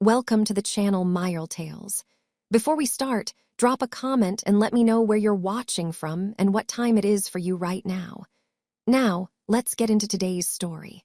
Welcome to the channel Mirelle Tales. Before we start, drop a comment and let me know where you're watching from and what time it is for you right now. Now, let's get into today's story.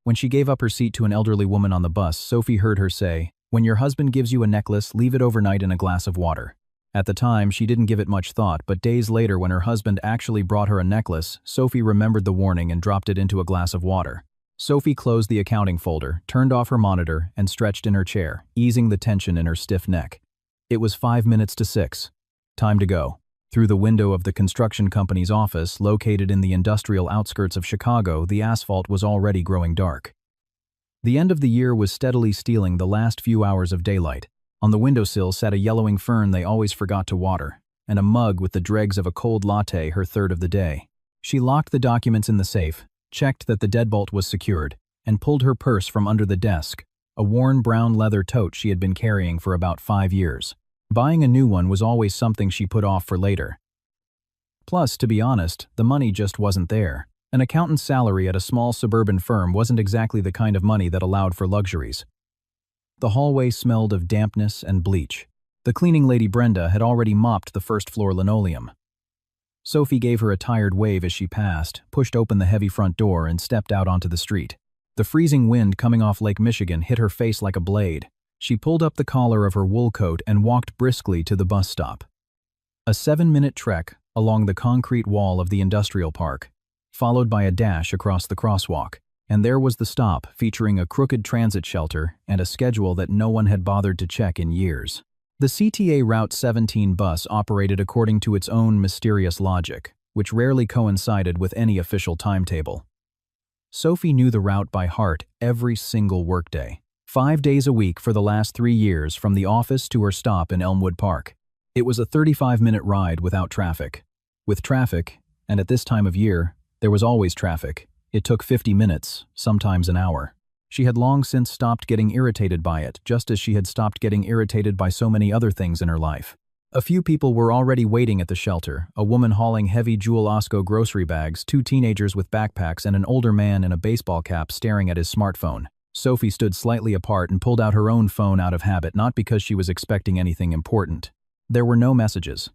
When she gave up her seat to an elderly woman on the bus, Sophie heard her say, "When your husband gives you a necklace, leave it overnight in a glass of water." At the time, she didn't give it much thought, but days later when her husband actually brought her a necklace, Sophie remembered the warning and dropped it into a glass of water. Sophie closed the accounting folder, turned off her monitor, and stretched in her chair, easing the tension in her stiff neck. It was 5 minutes to 6. Time to go. Through the window of the construction company's office, located in the industrial outskirts of Chicago, the asphalt was already growing dark. The end of the year was steadily stealing the last few hours of daylight. On the windowsill sat a yellowing fern they always forgot to water, and a mug with the dregs of a cold latte, her third of the day. She locked the documents in the safe, checked that the deadbolt was secured, and pulled her purse from under the desk, a worn brown leather tote she had been carrying for about 5 years. Buying a new one was always something she put off for later. Plus, to be honest, the money just wasn't there. An accountant's salary at a small suburban firm wasn't exactly the kind of money that allowed for luxuries. The hallway smelled of dampness and bleach. The cleaning lady Brenda had already mopped the first-floor linoleum. Sophie gave her a tired wave as she passed, pushed open the heavy front door, and stepped out onto the street. The freezing wind coming off Lake Michigan hit her face like a blade. She pulled up the collar of her wool coat and walked briskly to the bus stop. A 7-minute trek along the concrete wall of the industrial park, followed by a dash across the crosswalk. And there was the stop, featuring a crooked transit shelter and a schedule that no one had bothered to check in years. The CTA Route 17 bus operated according to its own mysterious logic, which rarely coincided with any official timetable. Sophie knew the route by heart every single workday, 5 days a week for the last 3 years, from the office to her stop in Elmwood Park. It was a 35-minute ride without traffic. With traffic, and at this time of year, there was always traffic, it took 50 minutes, sometimes an hour. She had long since stopped getting irritated by it, just as she had stopped getting irritated by so many other things in her life. A few people were already waiting at the shelter, a woman hauling heavy Jewel Osco grocery bags, 2 teenagers with backpacks, and an older man in a baseball cap staring at his smartphone. Sophie stood slightly apart and pulled out her own phone out of habit, not because she was expecting anything important. There were no messages.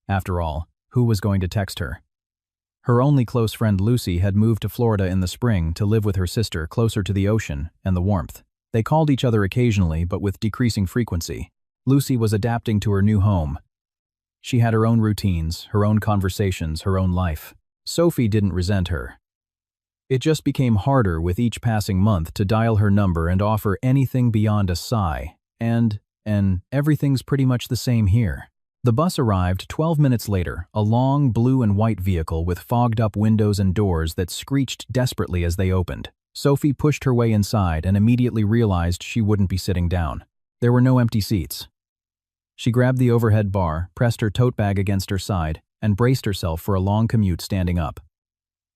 After all, who was going to text her? Her only close friend Lucy had moved to Florida in the spring to live with her sister, closer to the ocean and the warmth. They called each other occasionally, but with decreasing frequency. Lucy was adapting to her new home. She had her own routines, her own conversations, her own life. Sophie didn't resent her. It just became harder with each passing month to dial her number and offer anything beyond a sigh, and everything's pretty much the same here. The bus arrived 12 minutes later, a long blue and white vehicle with fogged-up windows and doors that screeched desperately as they opened. Sophie pushed her way inside and immediately realized she wouldn't be sitting down. There were no empty seats. She grabbed the overhead bar, pressed her tote bag against her side, and braced herself for a long commute standing up.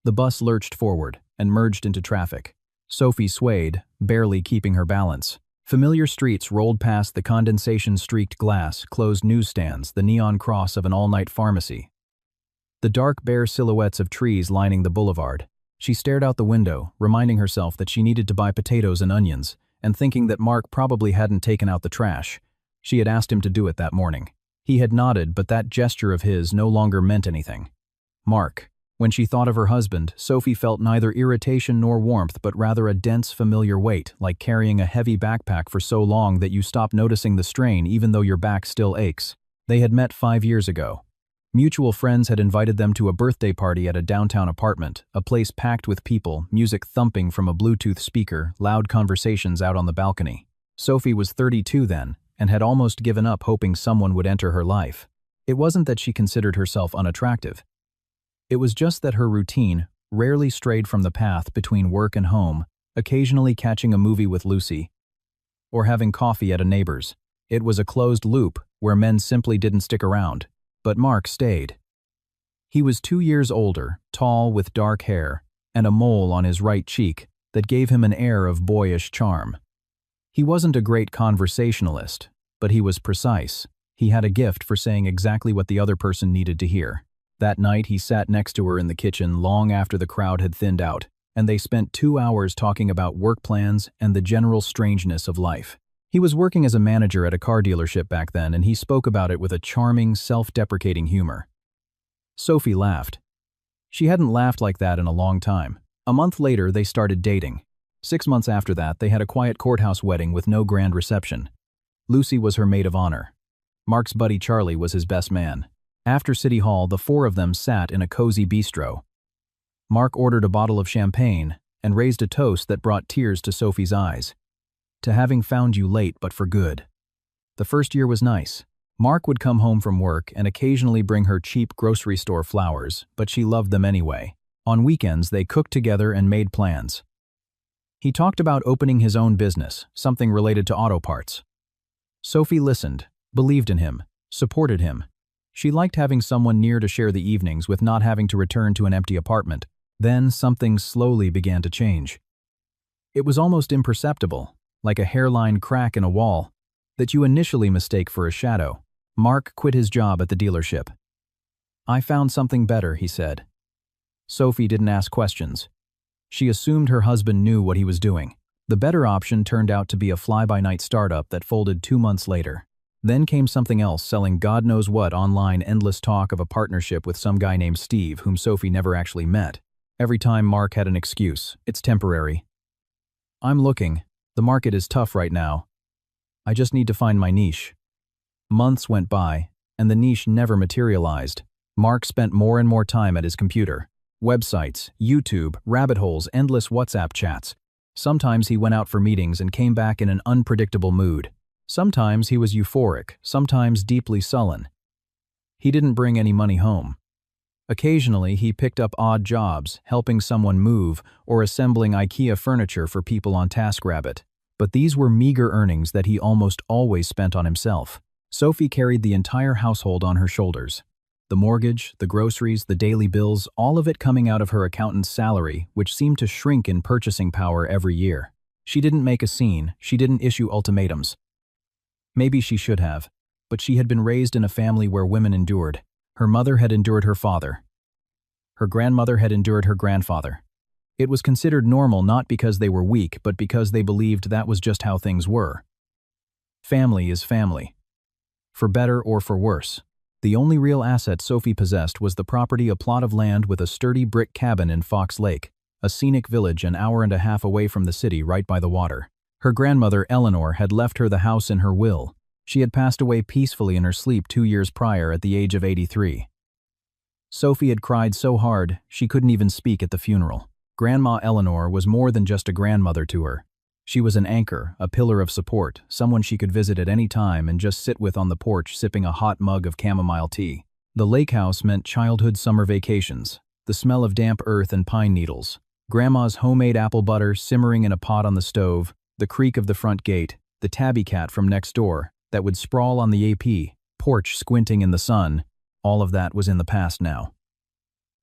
The bus lurched forward and merged into traffic. Sophie swayed, barely keeping her balance. Familiar streets rolled past the condensation-streaked glass, closed newsstands, the neon cross of an all-night pharmacy. The dark, bare silhouettes of trees lining the boulevard. She stared out the window, reminding herself that she needed to buy potatoes and onions, and thinking that Mark probably hadn't taken out the trash. She had asked him to do it that morning. He had nodded, but that gesture of his no longer meant anything. Mark. When she thought of her husband, Sophie felt neither irritation nor warmth, but rather a dense, familiar weight, like carrying a heavy backpack for so long that you stop noticing the strain even though your back still aches. They had met 5 years ago. Mutual friends had invited them to a birthday party at a downtown apartment, a place packed with people, music thumping from a Bluetooth speaker, loud conversations out on the balcony. Sophie was 32 then, and had almost given up hoping someone would enter her life. It wasn't that she considered herself unattractive. It was just that her routine rarely strayed from the path between work and home, occasionally catching a movie with Lucy, or having coffee at a neighbor's. It was a closed loop where men simply didn't stick around, but Mark stayed. He was 2 years older, tall with dark hair, and a mole on his right cheek that gave him an air of boyish charm. He wasn't a great conversationalist, but he was precise. He had a gift for saying exactly what the other person needed to hear. That night he sat next to her in the kitchen long after the crowd had thinned out, and they spent 2 hours talking about work plans and the general strangeness of life. He was working as a manager at a car dealership back then, and he spoke about it with a charming, self-deprecating humor. Sophie laughed. She hadn't laughed like that in a long time. A month later, they started dating. 6 months after that, they had a quiet courthouse wedding with no grand reception. Lucy was her maid of honor. Mark's buddy Charlie was his best man. After City Hall, the four of them sat in a cozy bistro. Mark ordered a bottle of champagne and raised a toast that brought tears to Sophie's eyes. To having found you late but for good. The first year was nice. Mark would come home from work and occasionally bring her cheap grocery store flowers, but she loved them anyway. On weekends, they cooked together and made plans. He talked about opening his own business, something related to auto parts. Sophie listened, believed in him, supported him. She liked having someone near to share the evenings with not having to return to an empty apartment. Then something slowly began to change. It was almost imperceptible, like a hairline crack in a wall, that you initially mistake for a shadow. Mark quit his job at the dealership. "I found something better," he said. Sophie didn't ask questions. She assumed her husband knew what he was doing. The better option turned out to be a fly-by-night startup that folded 2 months later. Then came something else, selling God knows what online, endless talk of a partnership with some guy named Steve whom Sophie never actually met. Every time Mark had an excuse. "It's temporary. I'm looking. The market is tough right now. I just need to find my niche." Months went by, and the niche never materialized. Mark spent more and more time at his computer. Websites, YouTube, rabbit holes, endless WhatsApp chats. Sometimes he went out for meetings and came back in an unpredictable mood. Sometimes he was euphoric, sometimes deeply sullen. He didn't bring any money home. Occasionally, he picked up odd jobs, helping someone move or assembling IKEA furniture for people on TaskRabbit. But these were meager earnings that he almost always spent on himself. Sophie carried the entire household on her shoulders. The mortgage, the groceries, the daily bills, all of it coming out of her accountant's salary, which seemed to shrink in purchasing power every year. She didn't make a scene, she didn't issue ultimatums. Maybe she should have, but she had been raised in a family where women endured. Her mother had endured her father. Her grandmother had endured her grandfather. It was considered normal not because they were weak, but because they believed that was just how things were. Family is family. For better or for worse. The only real asset Sophie possessed was the property, a plot of land with a sturdy brick cabin in Fox Lake, a scenic village an hour and a half away from the city right by the water. Her grandmother, Eleanor, had left her the house in her will. She had passed away peacefully in her sleep 2 years prior at the age of 83. Sophie had cried so hard she couldn't even speak at the funeral. Grandma Eleanor was more than just a grandmother to her. She was an anchor, a pillar of support, someone she could visit at any time and just sit with on the porch sipping a hot mug of chamomile tea. The lake house meant childhood summer vacations, the smell of damp earth and pine needles, Grandma's homemade apple butter simmering in a pot on the stove, the creak of the front gate, the tabby cat from next door that would sprawl on the AP porch squinting in the sun. All of that was in the past now.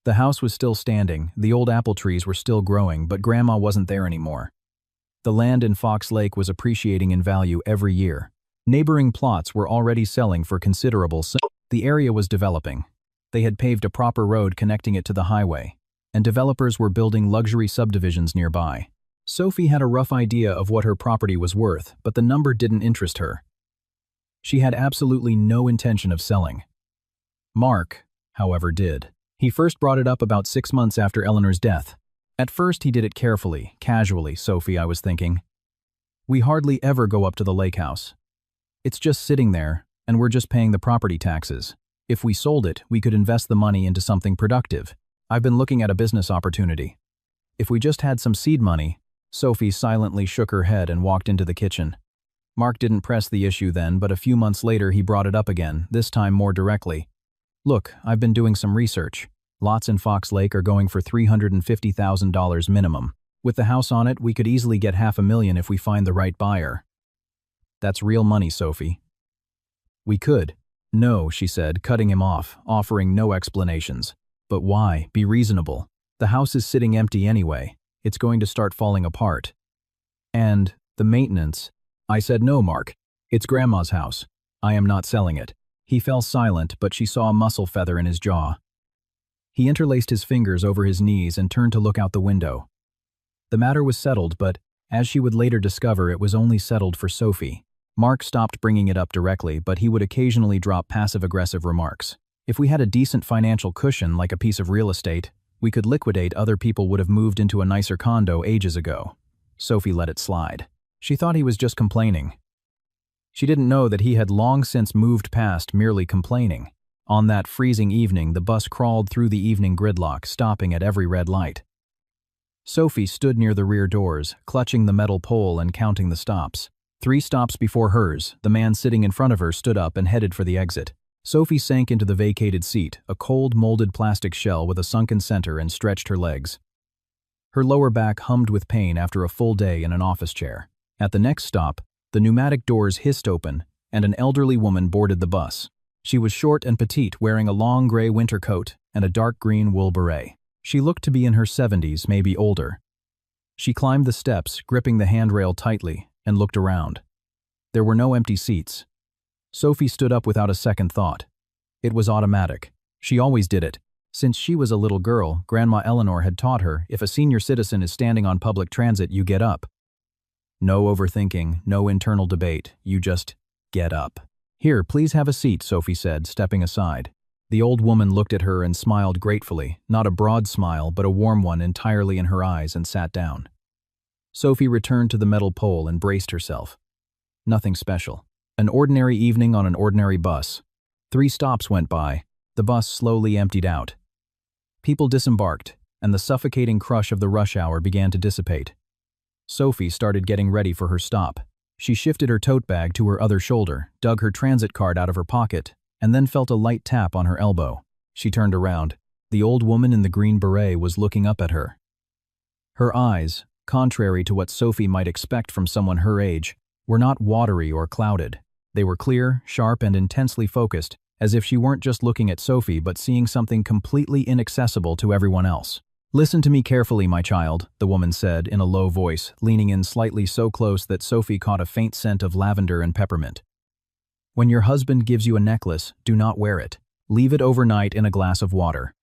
The house was still standing, the old apple trees were still growing, but Grandma wasn't there anymore. The land in Fox Lake was appreciating in value every year. Neighboring plots were already selling for considerable sums. The area was developing. They had paved a proper road connecting it to the highway, and developers were building luxury subdivisions nearby. Sophie had a rough idea of what her property was worth, but the number didn't interest her. She had absolutely no intention of selling. Mark, however, did. He first brought it up about 6 months after Eleanor's death. At first he did it carefully, casually, Sophie, I was thinking. We hardly ever go up to the lake house. It's just sitting there, and we're just paying the property taxes. If we sold it, we could invest the money into something productive. I've been looking at a business opportunity. If we just had some seed money. Sophie silently shook her head and walked into the kitchen. Mark didn't press the issue then, but a few months later he brought it up again, this time more directly. Look, I've been doing some research. Lots in Fox Lake are going for $350,000 minimum. With the house on it, we could easily get $500,000 if we find the right buyer. That's real money, Sophie. We could. No, she said, cutting him off, offering no explanations. But why? Be reasonable. The house is sitting empty anyway. It's going to start falling apart. And the maintenance. I said, no, Mark. It's Grandma's house. I am not selling it. He fell silent, but she saw a muscle feather in his jaw. He interlaced his fingers over his knees and turned to look out the window. The matter was settled, but, as she would later discover, it was only settled for Sophie. Mark stopped bringing it up directly, but he would occasionally drop passive-aggressive remarks. If we had a decent financial cushion like a piece of real estate, we could liquidate. Other people would have moved into a nicer condo ages ago. Sophie let it slide. She thought he was just complaining. She didn't know that he had long since moved past merely complaining. On that freezing evening, the bus crawled through the evening gridlock, stopping at every red light. Sophie stood near the rear doors, clutching the metal pole and counting the stops. 3 stops before hers, the man sitting in front of her stood up and headed for the exit. Sophie sank into the vacated seat, a cold, molded plastic shell with a sunken center, and stretched her legs. Her lower back hummed with pain after a full day in an office chair. At the next stop, the pneumatic doors hissed open, and an elderly woman boarded the bus. She was short and petite, wearing a long gray winter coat and a dark green wool beret. She looked to be in her 70s, maybe older. She climbed the steps, gripping the handrail tightly, and looked around. There were no empty seats. Sophie stood up without a second thought. It was automatic. She always did it. Since she was a little girl, Grandma Eleanor had taught her, if a senior citizen is standing on public transit, you get up. No overthinking, no internal debate, you just get up. Here, please have a seat, Sophie said, stepping aside. The old woman looked at her and smiled gratefully, not a broad smile, but a warm one entirely in her eyes, and sat down. Sophie returned to the metal pole and braced herself. Nothing special. An ordinary evening on an ordinary bus. 3 stops went by. The bus slowly emptied out. People disembarked, and the suffocating crush of the rush hour began to dissipate. Sophie started getting ready for her stop. She shifted her tote bag to her other shoulder, dug her transit card out of her pocket, and then felt a light tap on her elbow. She turned around. The old woman in the green beret was looking up at her. Her eyes, contrary to what Sophie might expect from someone her age, were not watery or clouded. They were clear, sharp, and intensely focused, as if she weren't just looking at Sophie but seeing something completely inaccessible to everyone else. "Listen to me carefully, my child," the woman said in a low voice, leaning in slightly so close that Sophie caught a faint scent of lavender and peppermint. "When your husband gives you a necklace, do not wear it. Leave it overnight in a glass of water."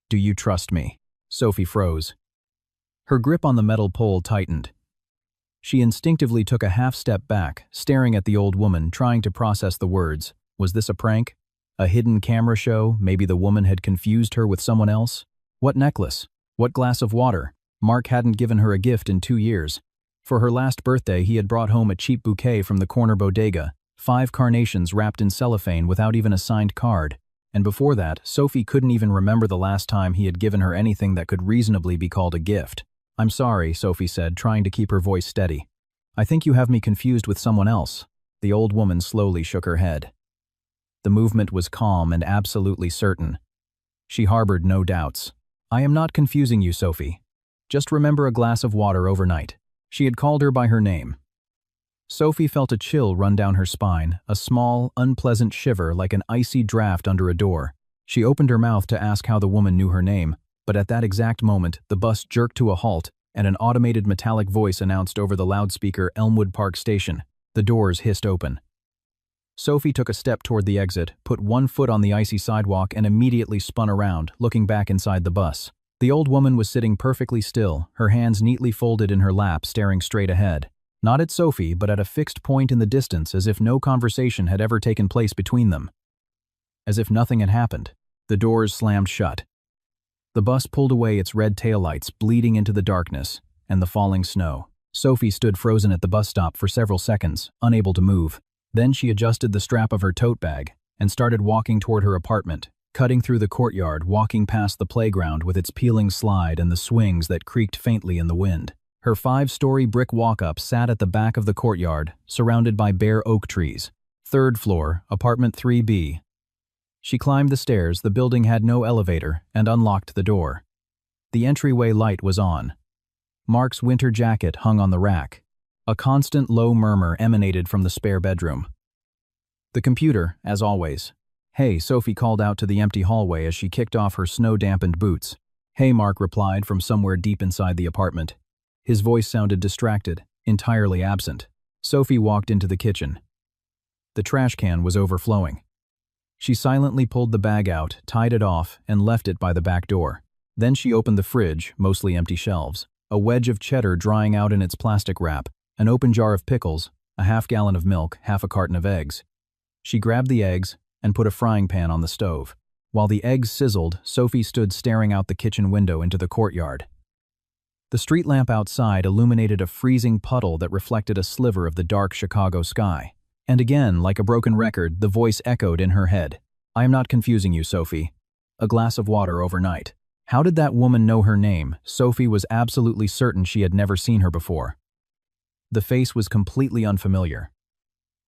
"Do you trust me?" Sophie froze. Her grip on the metal pole tightened. She instinctively took a half step back, staring at the old woman, trying to process the words. Was this a prank? A hidden camera show? Maybe the woman had confused her with someone else? What necklace? What glass of water? Mark hadn't given her a gift in 2 years. For her last birthday, he had brought home a cheap bouquet from the corner bodega, 5 carnations wrapped in cellophane without even a signed card. And before that, Sophie couldn't even remember the last time he had given her anything that could reasonably be called a gift. "I'm sorry," Sophie said, trying to keep her voice steady. "I think you have me confused with someone else." The old woman slowly shook her head. The movement was calm and absolutely certain. She harbored no doubts. "I am not confusing you, Sophie. Just remember a glass of water overnight." She had called her by her name. Sophie felt a chill run down her spine, a small, unpleasant shiver like an icy draft under a door. She opened her mouth to ask how the woman knew her name, but at that exact moment, the bus jerked to a halt, and an automated metallic voice announced over the loudspeaker Elmwood Park Station. The doors hissed open. Sophie took a step toward the exit, put one foot on the icy sidewalk, and immediately spun around, looking back inside the bus. The old woman was sitting perfectly still, her hands neatly folded in her lap, staring straight ahead. Not at Sophie, but at a fixed point in the distance, as if no conversation had ever taken place between them. As if nothing had happened. The doors slammed shut. The bus pulled away, its red taillights bleeding into the darkness and the falling snow. Sophie stood frozen at the bus stop for several seconds, unable to move. Then she adjusted the strap of her tote bag and started walking toward her apartment, cutting through the courtyard, walking past the playground with its peeling slide and the swings that creaked faintly in the wind. Her 5-story brick walk-up sat at the back of the courtyard, surrounded by bare oak trees. 3rd floor, apartment 3B. She climbed the stairs, the building had no elevator, and unlocked the door. The entryway light was on. Mark's winter jacket hung on the rack. A constant low murmur emanated from the spare bedroom. The computer, as always. "Hey," Sophie called out to the empty hallway as she kicked off her snow-dampened boots. "Hey," Mark replied from somewhere deep inside the apartment. His voice sounded distracted, entirely absent. Sophie walked into the kitchen. The trash can was overflowing. She silently pulled the bag out, tied it off, and left it by the back door. Then she opened the fridge, mostly empty shelves. a wedge of cheddar drying out in its plastic wrap, an open jar of pickles, a half-gallon of milk, half a carton of eggs. She grabbed the eggs and put a frying pan on the stove. While the eggs sizzled, Sophie stood staring out the kitchen window into the courtyard. The street lamp outside illuminated a freezing puddle that reflected a sliver of the dark Chicago sky. And again, like a broken record, the voice echoed in her head. "I am not confusing you, Sophie. A glass of water overnight." How did that woman know her name? Sophie was absolutely certain she had never seen her before. The face was completely unfamiliar.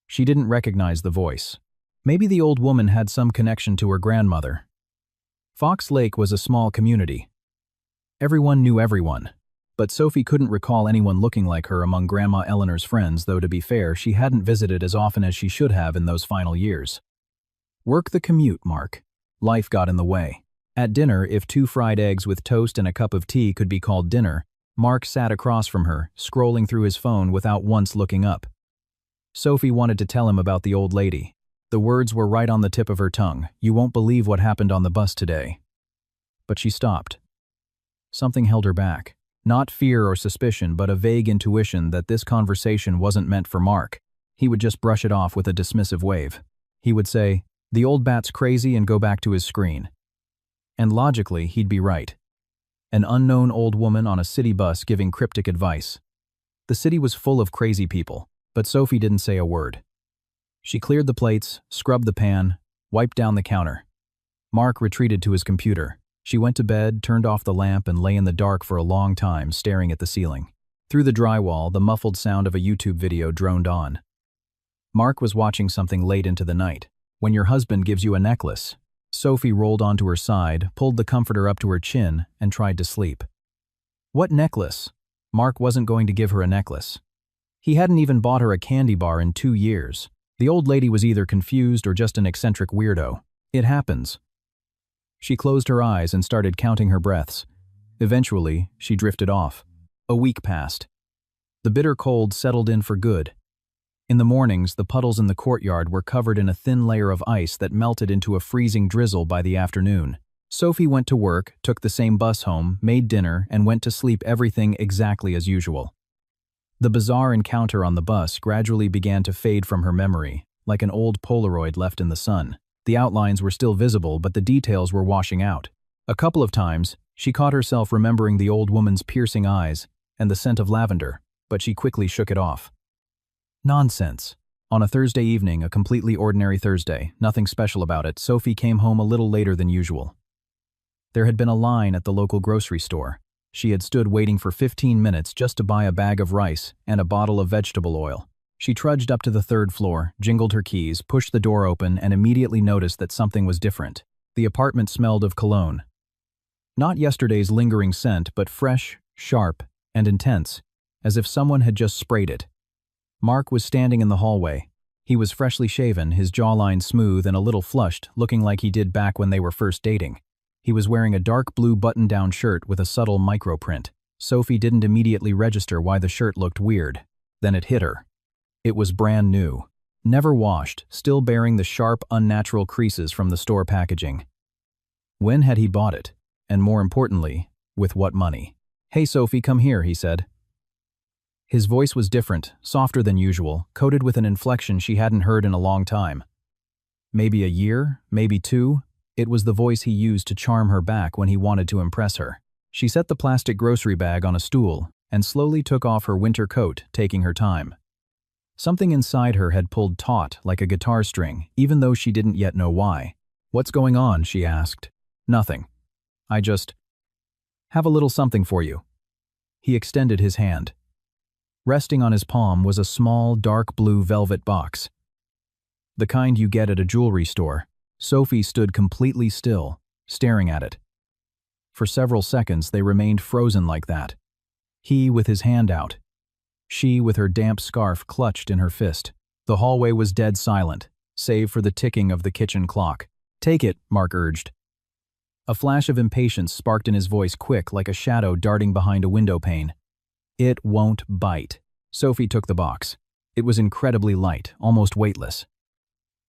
She didn't recognize the voice. Maybe the old woman had some connection to her grandmother. Fox Lake was a small community. Everyone knew everyone. But Sophie couldn't recall anyone looking like her among Grandma Eleanor's friends, though to be fair, she hadn't visited as often as she should have in those final years. Work the commute, Mark. Life got in the way. At dinner, if 2 fried eggs with toast and a cup of tea could be called dinner, Mark sat across from her, scrolling through his phone without once looking up. Sophie wanted to tell him about the old lady. The words were right on the tip of her tongue. "You won't believe what happened on the bus today." But she stopped. Something held her back. Not fear or suspicion, but a vague intuition that this conversation wasn't meant for Mark. He would just brush it off with a dismissive wave. He would say, "The old bat's crazy," and go back to his screen. And logically, he'd be right. An unknown old woman on a city bus giving cryptic advice. The city was full of crazy people, but Sophie didn't say a word. She cleared the plates, scrubbed the pan, wiped down the counter. Mark retreated to his computer. She went to bed, turned off the lamp, and lay in the dark for a long time, staring at the ceiling. Through the drywall, the muffled sound of a YouTube video droned on. Mark was watching something late into the night. "When your husband gives you a necklace." Sophie rolled onto her side, pulled the comforter up to her chin, and tried to sleep. What necklace? Mark wasn't going to give her a necklace. He hadn't even bought her a candy bar in 2 years. The old lady was either confused or just an eccentric weirdo. It happens. She closed her eyes and started counting her breaths. Eventually, she drifted off. A week passed. The bitter cold settled in for good. In the mornings, the puddles in the courtyard were covered in a thin layer of ice that melted into a freezing drizzle by the afternoon. Sophie went to work, took the same bus home, made dinner, and went to sleep, everything exactly as usual. The bizarre encounter on the bus gradually began to fade from her memory, like an old Polaroid left in the sun. The outlines were still visible, but the details were washing out. A couple of times, she caught herself remembering the old woman's piercing eyes and the scent of lavender, but she quickly shook it off. Nonsense. On a Thursday evening, a completely ordinary Thursday, nothing special about it, Sophie came home a little later than usual. There had been a line at the local grocery store. She had stood waiting for 15 minutes just to buy a bag of rice and a bottle of vegetable oil. She trudged up to the 3rd floor, jingled her keys, pushed the door open, and immediately noticed that something was different. The apartment smelled of cologne. Not yesterday's lingering scent, but fresh, sharp, and intense, as if someone had just sprayed it. Mark was standing in the hallway. He was freshly shaven, his jawline smooth and a little flushed, looking like he did back when they were first dating. He was wearing a dark blue button-down shirt with a subtle microprint. Sophie didn't immediately register why the shirt looked weird. Then it hit her. It was brand new. Never washed, still bearing the sharp, unnatural creases from the store packaging. When had he bought it? And more importantly, with what money? "Hey Sophie, come here," he said. His voice was different, softer than usual, coated with an inflection she hadn't heard in a long time. Maybe a year, maybe 2. It was the voice he used to charm her back when he wanted to impress her. She set the plastic grocery bag on a stool and slowly took off her winter coat, taking her time. Something inside her had pulled taut like a guitar string, even though she didn't yet know why. "What's going on?" she asked. "Nothing. I just have a little something for you." He extended his hand. Resting on his palm was a small, dark blue velvet box. The kind you get at a jewelry store. Sophie stood completely still, staring at it. For several seconds they remained frozen like that. He with his hand out. She with her damp scarf clutched in her fist. The hallway was dead silent, save for the ticking of the kitchen clock. "Take it," Mark urged. A flash of impatience sparked in his voice, quick like a shadow darting behind a window pane. "It won't bite." Sophie took the box. It was incredibly light, almost weightless.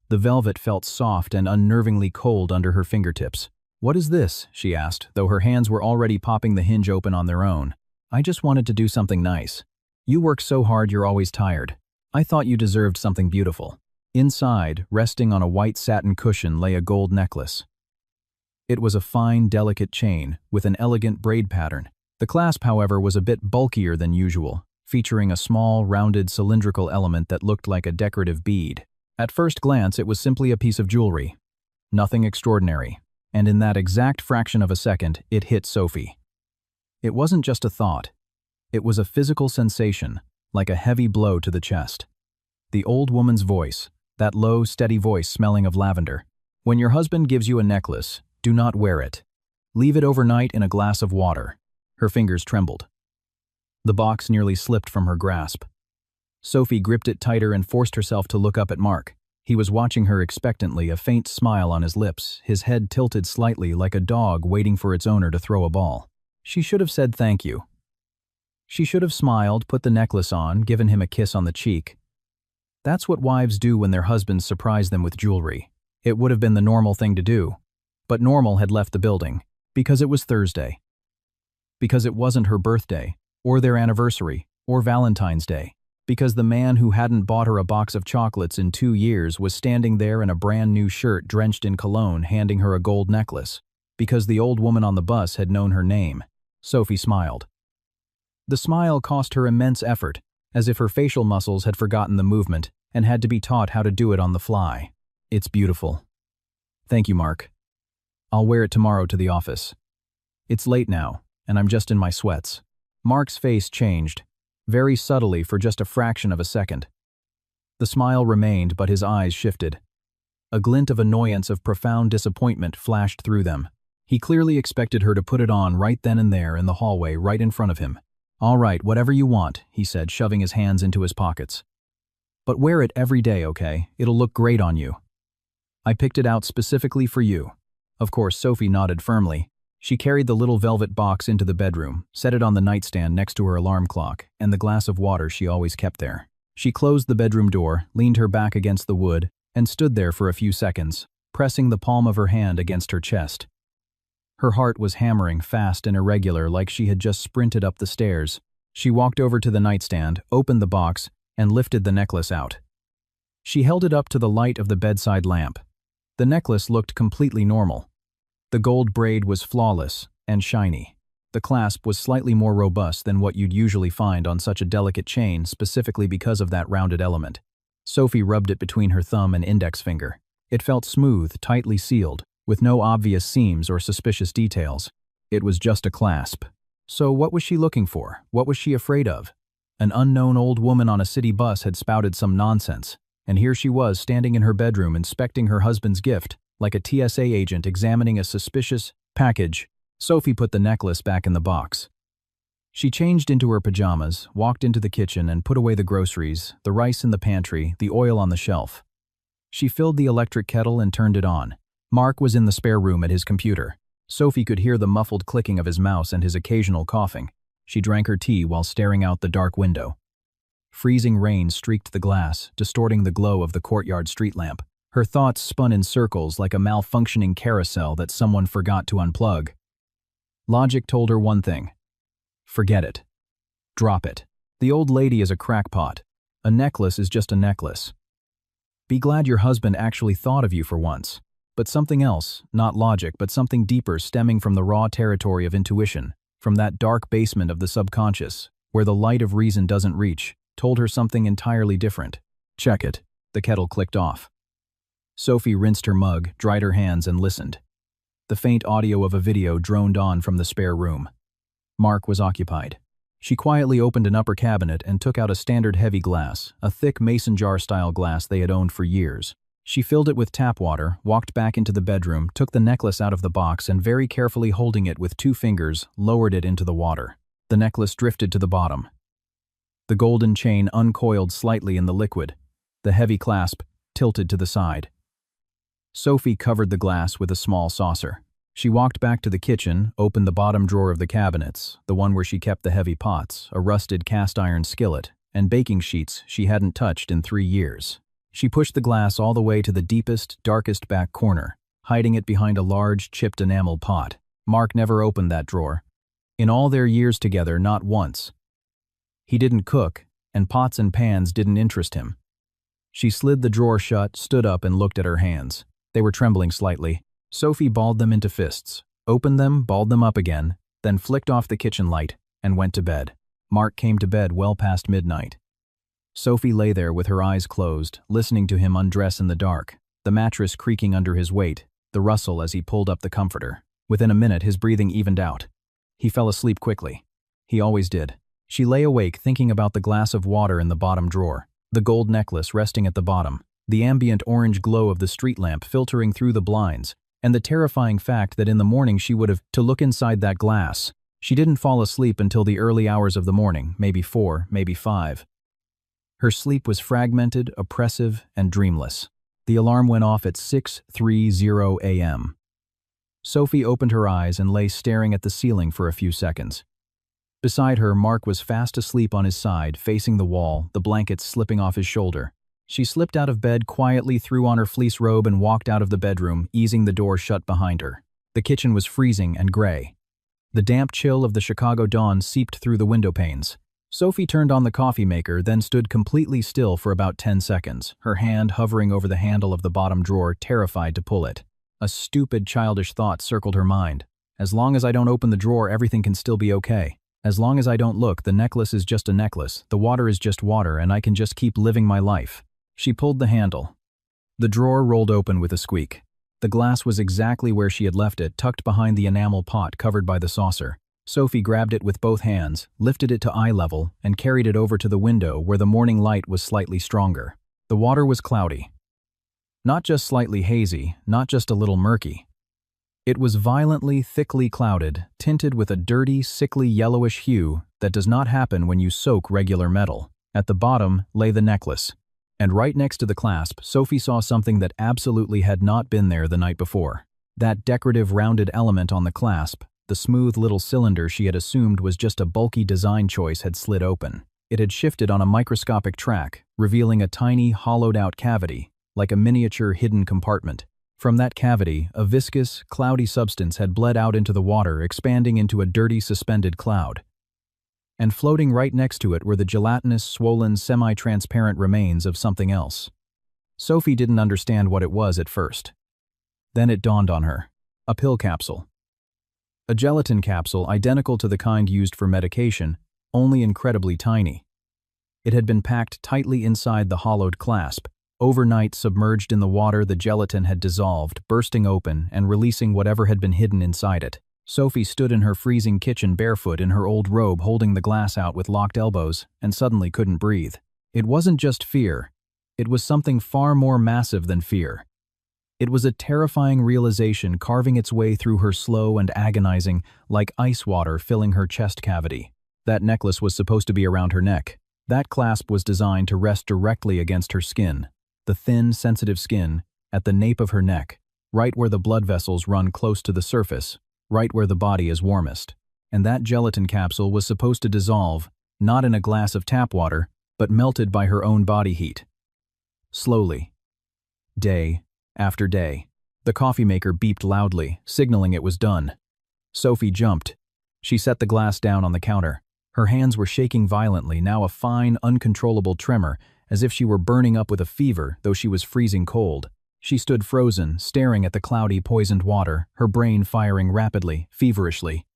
The velvet felt soft and unnervingly cold under her fingertips. "What is this?" she asked, though her hands were already popping the hinge open on their own. I just wanted to do something nice. You work so hard you're always tired. I thought you deserved something beautiful. Inside, resting on a white satin cushion, lay a gold necklace. It was a fine, delicate chain with an elegant braid pattern. The clasp, however, was a bit bulkier than usual, featuring a small, rounded, cylindrical element that looked like a decorative bead. At first glance, it was simply a piece of jewelry. Nothing extraordinary. And in that exact fraction of a second, it hit Sophie. It wasn't just a thought. It was a physical sensation, like a heavy blow to the chest. The old woman's voice, that low, steady voice smelling of lavender. When your husband gives you a necklace, do not wear it. Leave it overnight in a glass of water. Her fingers trembled. The box nearly slipped from her grasp. Sophie gripped it tighter and forced herself to look up at Mark. He was watching her expectantly, a faint smile on his lips, his head tilted slightly like a dog waiting for its owner to throw a ball. She should have said thank you. She should have smiled, put the necklace on, given him a kiss on the cheek. That's what wives do when their husbands surprise them with jewelry. It would have been the normal thing to do. But Normal had left the building, because it was Thursday. Because it wasn't her birthday, or their anniversary, or Valentine's Day. Because the man who hadn't bought her a box of chocolates in 2 years was standing there in a brand new shirt drenched in cologne handing her a gold necklace. Because the old woman on the bus had known her name. Sophie smiled. The smile cost her immense effort, as if her facial muscles had forgotten the movement and had to be taught how to do it on the fly. It's beautiful. Thank you, Mark. I'll wear it tomorrow to the office. It's late now, and I'm just in my sweats. Mark's face changed, very subtly for just a fraction of a second. The smile remained, but his eyes shifted. A glint of annoyance, of profound disappointment flashed through them. He clearly expected her to put it on right then and there in the hallway right in front of him. All right, whatever you want, he said, shoving his hands into his pockets. But wear it every day, okay? It'll look great on you. I picked it out specifically for you. Of course, Sophie nodded firmly. She carried the little velvet box into the bedroom, set it on the nightstand next to her alarm clock and the glass of water she always kept there. She closed the bedroom door, leaned her back against the wood, and stood there for a few seconds, pressing the palm of her hand against her chest. Her heart was hammering fast and irregular, like she had just sprinted up the stairs. She walked over to the nightstand, opened the box, and lifted the necklace out. She held it up to the light of the bedside lamp. The necklace looked completely normal. The gold braid was flawless and shiny. The clasp was slightly more robust than what you'd usually find on such a delicate chain, specifically because of that rounded element. Sophie rubbed it between her thumb and index finger. It felt smooth, tightly sealed, with no obvious seams or suspicious details. It was just a clasp. So what was she looking for? What was she afraid of? An unknown old woman on a city bus had spouted some nonsense, and here she was standing in her bedroom inspecting her husband's gift, like a TSA agent examining a suspicious package. Sophie put the necklace back in the box. She changed into her pajamas, walked into the kitchen and put away the groceries, the rice in the pantry, the oil on the shelf. She filled the electric kettle and turned it on. Mark was in the spare room at his computer. Sophie could hear the muffled clicking of his mouse and his occasional coughing. She drank her tea while staring out the dark window. Freezing rain streaked the glass, distorting the glow of the courtyard street lamp. Her thoughts spun in circles like a malfunctioning carousel that someone forgot to unplug. Logic told her one thing. Forget it. Drop it. The old lady is a crackpot. A necklace is just a necklace. Be glad your husband actually thought of you for once. But something else, not logic, but something deeper stemming from the raw territory of intuition, from that dark basement of the subconscious, where the light of reason doesn't reach, told her something entirely different. Check it. The kettle clicked off. Sophie rinsed her mug, dried her hands, and listened. The faint audio of a video droned on from the spare room. Mark was occupied. She quietly opened an upper cabinet and took out a standard heavy glass, a thick mason jar-style glass they had owned for years. She filled it with tap water, walked back into the bedroom, took the necklace out of the box and very carefully holding it with 2 fingers, lowered it into the water. The necklace drifted to the bottom. The golden chain uncoiled slightly in the liquid. The heavy clasp tilted to the side. Sophie covered the glass with a small saucer. She walked back to the kitchen, opened the bottom drawer of the cabinets, the one where she kept the heavy pots, a rusted cast-iron skillet, and baking sheets she hadn't touched in 3 years. She pushed the glass all the way to the deepest, darkest back corner, hiding it behind a large, chipped enamel pot. Mark never opened that drawer. In all their years together, not once. He didn't cook, and pots and pans didn't interest him. She slid the drawer shut, stood up, and looked at her hands. They were trembling slightly. Sophie balled them into fists, opened them, balled them up again, then flicked off the kitchen light, and went to bed. Mark came to bed well past midnight. Sophie lay there with her eyes closed, listening to him undress in the dark, the mattress creaking under his weight, the rustle as he pulled up the comforter. Within a minute, his breathing evened out. He fell asleep quickly. He always did. She lay awake thinking about the glass of water in the bottom drawer, the gold necklace resting at the bottom, the ambient orange glow of the street lamp filtering through the blinds, and the terrifying fact that in the morning she would have to look inside that glass. She didn't fall asleep until the early hours of the morning, maybe 4, maybe 5. Her sleep was fragmented, oppressive, and dreamless. The alarm went off at 6:30 a.m. Sophie opened her eyes and lay staring at the ceiling for a few seconds. Beside her, Mark was fast asleep on his side, facing the wall, the blankets slipping off his shoulder. She slipped out of bed quietly, threw on her fleece robe, and walked out of the bedroom, easing the door shut behind her. The kitchen was freezing and gray. The damp chill of the Chicago dawn seeped through the window panes. Sophie turned on the coffee maker, then stood completely still for about 10 seconds, her hand hovering over the handle of the bottom drawer, terrified to pull it. A stupid, childish thought circled her mind. As long as I don't open the drawer, everything can still be okay. As long as I don't look, the necklace is just a necklace, the water is just water, and I can just keep living my life. She pulled the handle. The drawer rolled open with a squeak. The glass was exactly where she had left it, tucked behind the enamel pot covered by the saucer. Sophie grabbed it with both hands, lifted it to eye level, and carried it over to the window where the morning light was slightly stronger. The water was cloudy. Not just slightly hazy, not just a little murky. It was violently, thickly clouded, tinted with a dirty, sickly yellowish hue that does not happen when you soak regular metal. At the bottom lay the necklace. And right next to the clasp, Sophie saw something that absolutely had not been there the night before. That decorative rounded element on the clasp, the smooth little cylinder she had assumed was just a bulky design choice, had slid open. It had shifted on a microscopic track, revealing a tiny, hollowed-out cavity, like a miniature hidden compartment. From that cavity, a viscous, cloudy substance had bled out into the water, expanding into a dirty, suspended cloud. And floating right next to it were the gelatinous, swollen, semi-transparent remains of something else. Sophie didn't understand what it was at first. Then it dawned on her. A pill capsule. A gelatin capsule identical to the kind used for medication, only incredibly tiny. It had been packed tightly inside the hollowed clasp. Overnight, submerged in the water, the gelatin had dissolved, bursting open and releasing whatever had been hidden inside it. Sophie stood in her freezing kitchen barefoot in her old robe, holding the glass out with locked elbows, and suddenly couldn't breathe. It wasn't just fear. It was something far more massive than fear. It was a terrifying realization carving its way through her, slow and agonizing, like ice water filling her chest cavity. That necklace was supposed to be around her neck. That clasp was designed to rest directly against her skin. The thin, sensitive skin, at the nape of her neck, right where the blood vessels run close to the surface, right where the body is warmest. And that gelatin capsule was supposed to dissolve, not in a glass of tap water, but melted by her own body heat. Slowly. Day after day. The coffee maker beeped loudly, signaling it was done. Sophie jumped. She set the glass down on the counter. Her hands were shaking violently, now a fine, uncontrollable tremor, as if she were burning up with a fever, though she was freezing cold. She stood frozen, staring at the cloudy, poisoned water, her brain firing rapidly, feverishly.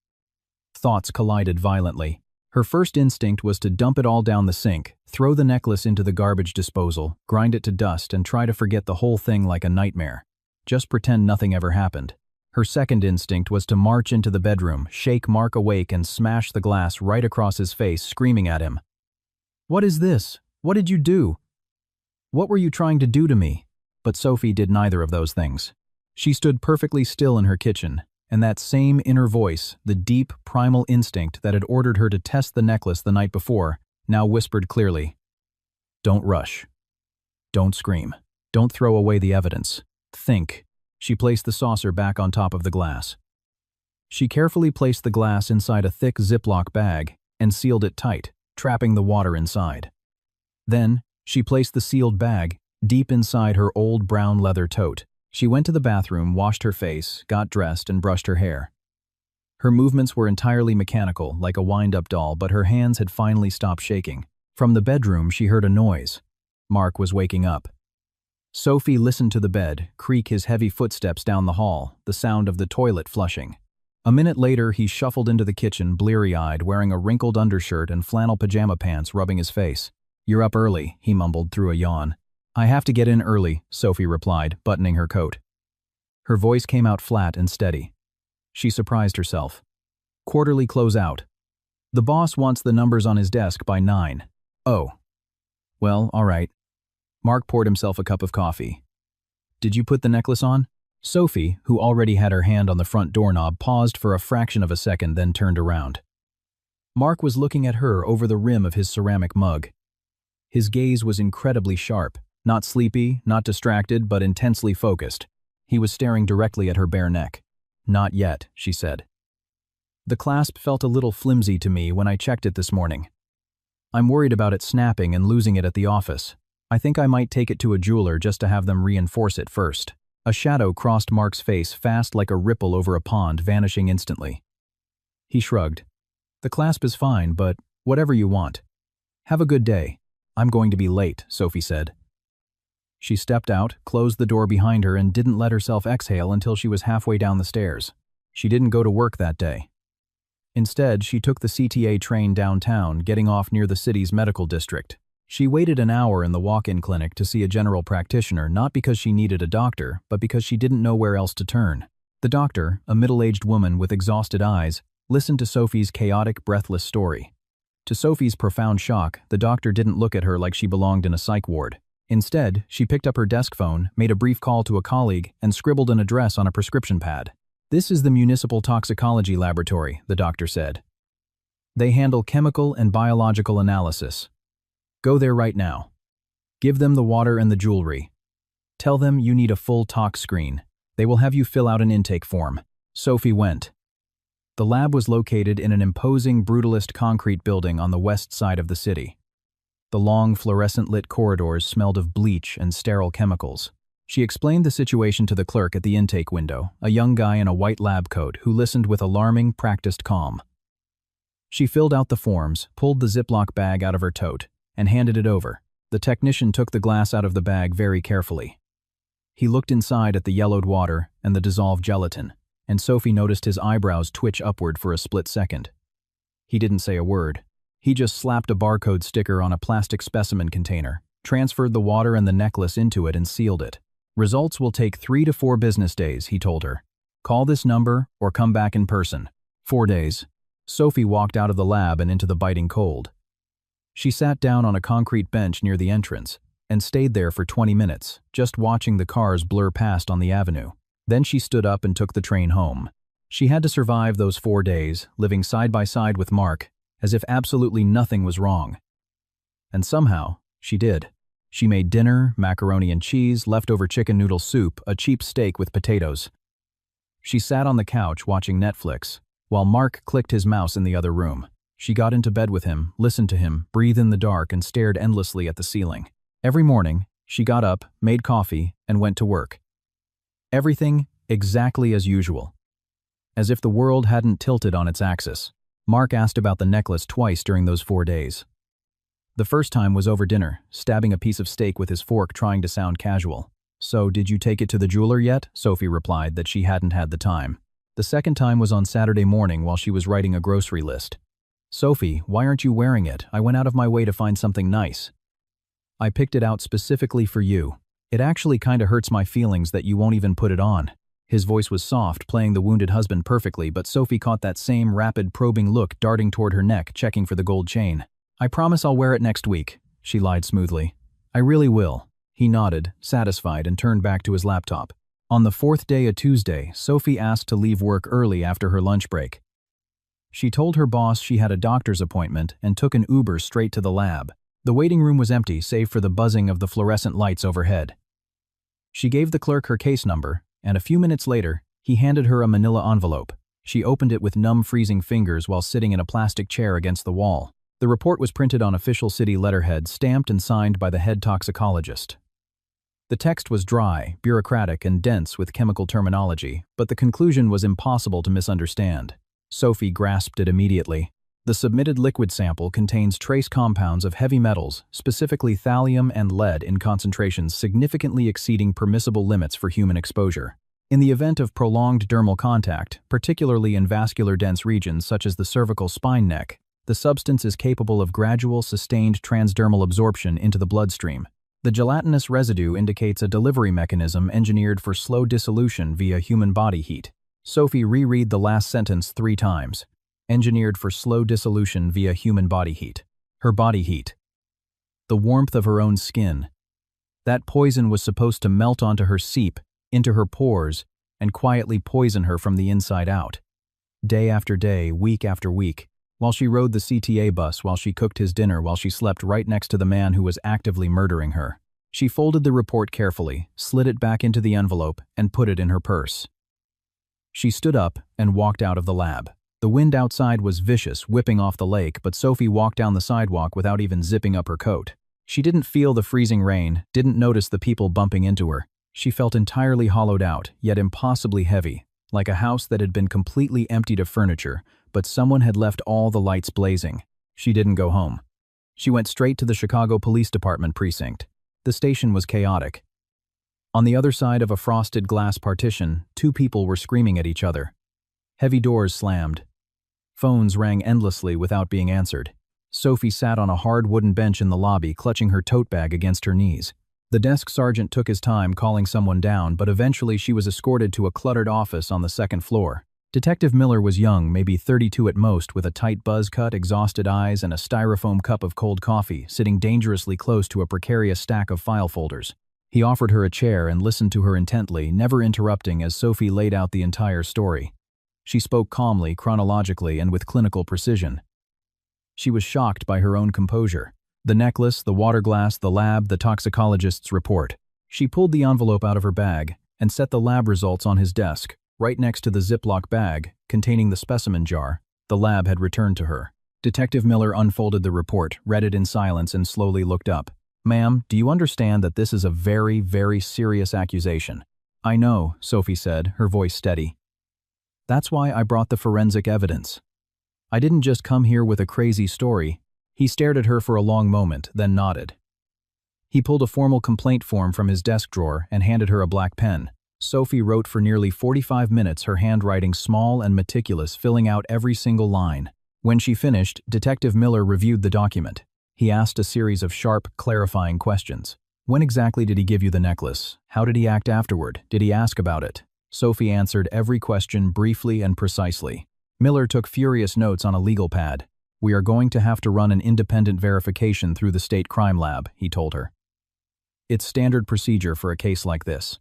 Thoughts collided violently. Her first instinct was to dump it all down the sink, throw the necklace into the garbage disposal, grind it to dust, and try to forget the whole thing like a nightmare. Just pretend nothing ever happened. Her second instinct was to march into the bedroom, shake Mark awake, and smash the glass right across his face, screaming at him. "What is this? What did you do? What were you trying to do to me?" But Sophie did neither of those things. She stood perfectly still in her kitchen, and that same inner voice, the deep, primal instinct that had ordered her to test the necklace the night before, now whispered clearly, "Don't rush. Don't scream. Don't throw away the evidence. Think." She placed the saucer back on top of the glass. She carefully placed the glass inside a thick Ziploc bag and sealed it tight, trapping the water inside. Then, she placed the sealed bag deep inside her old brown leather tote. She went to the bathroom, washed her face, got dressed, and brushed her hair. Her movements were entirely mechanical, like a wind-up doll, but her hands had finally stopped shaking. From the bedroom, she heard a noise. Mark was waking up. Sophie listened to the bed, creak his heavy footsteps down the hall, the sound of the toilet flushing. A minute later, he shuffled into the kitchen, bleary-eyed, wearing a wrinkled undershirt and flannel pajama pants, rubbing his face. "You're up early," he mumbled through a yawn. "I have to get in early," Sophie replied, buttoning her coat. Her voice came out flat and steady. She surprised herself. "Quarterly close out. The boss wants the numbers on his desk by 9. Oh. Well, all right." Mark poured himself a cup of coffee. "Did you put the necklace on?" Sophie, who already had her hand on the front doorknob, paused for a fraction of a second, then turned around. Mark was looking at her over the rim of his ceramic mug. His gaze was incredibly sharp, not sleepy, not distracted, but intensely focused. He was staring directly at her bare neck. "Not yet," she said. "The clasp felt a little flimsy to me when I checked it this morning. I'm worried about it snapping and losing it at the office. I think I might take it to a jeweler just to have them reinforce it first." A shadow crossed Mark's face, fast like a ripple over a pond, vanishing instantly. He shrugged. "The clasp is fine, but whatever you want. Have a good day. I'm going to be late," Sophie said. She stepped out, closed the door behind her, and didn't let herself exhale until she was halfway down the stairs. She didn't go to work that day. Instead, she took the CTA train downtown, getting off near the city's medical district. She waited an hour in the walk-in clinic to see a general practitioner, not because she needed a doctor, but because she didn't know where else to turn. The doctor, a middle-aged woman with exhausted eyes, listened to Sophie's chaotic, breathless story. To Sophie's profound shock, the doctor didn't look at her like she belonged in a psych ward. Instead, she picked up her desk phone, made a brief call to a colleague, and scribbled an address on a prescription pad. "This is the Municipal Toxicology Laboratory," the doctor said. "They handle chemical and biological analysis. Go there right now. Give them the water and the jewelry. Tell them you need a full tox screen. They will have you fill out an intake form." Sophie went. The lab was located in an imposing brutalist concrete building on the west side of the city. The long, fluorescent-lit corridors smelled of bleach and sterile chemicals. She explained the situation to the clerk at the intake window, a young guy in a white lab coat who listened with alarming, practiced calm. She filled out the forms, pulled the Ziploc bag out of her tote, and handed it over. The technician took the glass out of the bag very carefully. He looked inside at the yellowed water and the dissolved gelatin, and Sophie noticed his eyebrows twitch upward for a split second. He didn't say a word. He just slapped a barcode sticker on a plastic specimen container, transferred the water and the necklace into it, and sealed it. "Results will take 3 to 4 business days," he told her. "Call this number or come back in person." 4 days. Sophie walked out of the lab and into the biting cold. She sat down on a concrete bench near the entrance and stayed there for 20 minutes, just watching the cars blur past on the avenue. Then she stood up and took the train home. She had to survive those 4 days, living side by side with Mark, as if absolutely nothing was wrong. And somehow, she did. She made dinner, macaroni and cheese, leftover chicken noodle soup, a cheap steak with potatoes. She sat on the couch watching Netflix, while Mark clicked his mouse in the other room. She got into bed with him, listened to him, breathed in the dark, and stared endlessly at the ceiling. Every morning, she got up, made coffee, and went to work. Everything exactly as usual. As if the world hadn't tilted on its axis. Mark asked about the necklace twice during those 4 days. The first time was over dinner, stabbing a piece of steak with his fork, trying to sound casual. "So, did you take it to the jeweler yet?" Sophie replied that she hadn't had the time. The second time was on Saturday morning while she was writing a grocery list. "Sophie, why aren't you wearing it? I went out of my way to find something nice." "I picked it out specifically for you. It actually kinda hurts my feelings that you won't even put it on." His voice was soft, playing the wounded husband perfectly, but Sophie caught that same rapid, probing look darting toward her neck, checking for the gold chain. "I promise I'll wear it next week," she lied smoothly. "I really will." He nodded, satisfied, and turned back to his laptop. On the 4th day, a Tuesday, Sophie asked to leave work early after her lunch break. She told her boss she had a doctor's appointment and took an Uber straight to the lab. The waiting room was empty, save for the buzzing of the fluorescent lights overhead. She gave the clerk her case number, and a few minutes later, he handed her a manila envelope. She opened it with numb, freezing fingers while sitting in a plastic chair against the wall. The report was printed on official city letterhead, stamped and signed by the head toxicologist. The text was dry, bureaucratic, and dense with chemical terminology, but the conclusion was impossible to misunderstand. Sophie grasped it immediately. The submitted liquid sample contains trace compounds of heavy metals, specifically thallium and lead in concentrations significantly exceeding permissible limits for human exposure. In the event of prolonged dermal contact, particularly in vascular-dense regions such as the cervical spine neck, the substance is capable of gradual, sustained transdermal absorption into the bloodstream. The gelatinous residue indicates a delivery mechanism engineered for slow dissolution via human body heat. Sophie reread the last sentence 3 times. Engineered for slow dissolution via human body heat. Her body heat. The warmth of her own skin. That poison was supposed to melt onto her, seep into her pores, and quietly poison her from the inside out. Day after day, week after week, while she rode the CTA bus, while she cooked his dinner, while she slept right next to the man who was actively murdering her. She folded the report carefully, slid it back into the envelope, and put it in her purse. She stood up and walked out of the lab. The wind outside was vicious, whipping off the lake, but Sophie walked down the sidewalk without even zipping up her coat. She didn't feel the freezing rain, didn't notice the people bumping into her. She felt entirely hollowed out, yet impossibly heavy, like a house that had been completely emptied of furniture, but someone had left all the lights blazing. She didn't go home. She went straight to the Chicago Police Department precinct. The station was chaotic. On the other side of a frosted glass partition, 2 people were screaming at each other. Heavy doors slammed. Phones rang endlessly without being answered. Sophie sat on a hard wooden bench in the lobby, clutching her tote bag against her knees. The desk sergeant took his time calling someone down, but eventually she was escorted to a cluttered office on the 2nd floor. Detective Miller was young, maybe 32 at most, with a tight buzz cut, exhausted eyes, and a styrofoam cup of cold coffee, sitting dangerously close to a precarious stack of file folders. He offered her a chair and listened to her intently, never interrupting as Sophie laid out the entire story. She spoke calmly, chronologically, and with clinical precision. She was shocked by her own composure. The necklace, the water glass, the lab, the toxicologist's report. She pulled the envelope out of her bag and set the lab results on his desk, right next to the Ziploc bag containing the specimen jar the lab had returned to her. Detective Miller unfolded the report, read it in silence, and slowly looked up. "Ma'am, do you understand that this is a very, very serious accusation?" "I know," Sophie said, her voice steady. "That's why I brought the forensic evidence. I didn't just come here with a crazy story." He stared at her for a long moment, then nodded. He pulled a formal complaint form from his desk drawer and handed her a black pen. Sophie wrote for nearly 45 minutes, her handwriting small and meticulous, filling out every single line. When she finished, Detective Miller reviewed the document. He asked a series of sharp, clarifying questions. "When exactly did he give you the necklace? How did he act afterward? Did he ask about it?" Sophie answered every question briefly and precisely. Miller took furious notes on a legal pad. "We are going to have to run an independent verification through the state crime lab," he told her. "It's standard procedure for a case like this.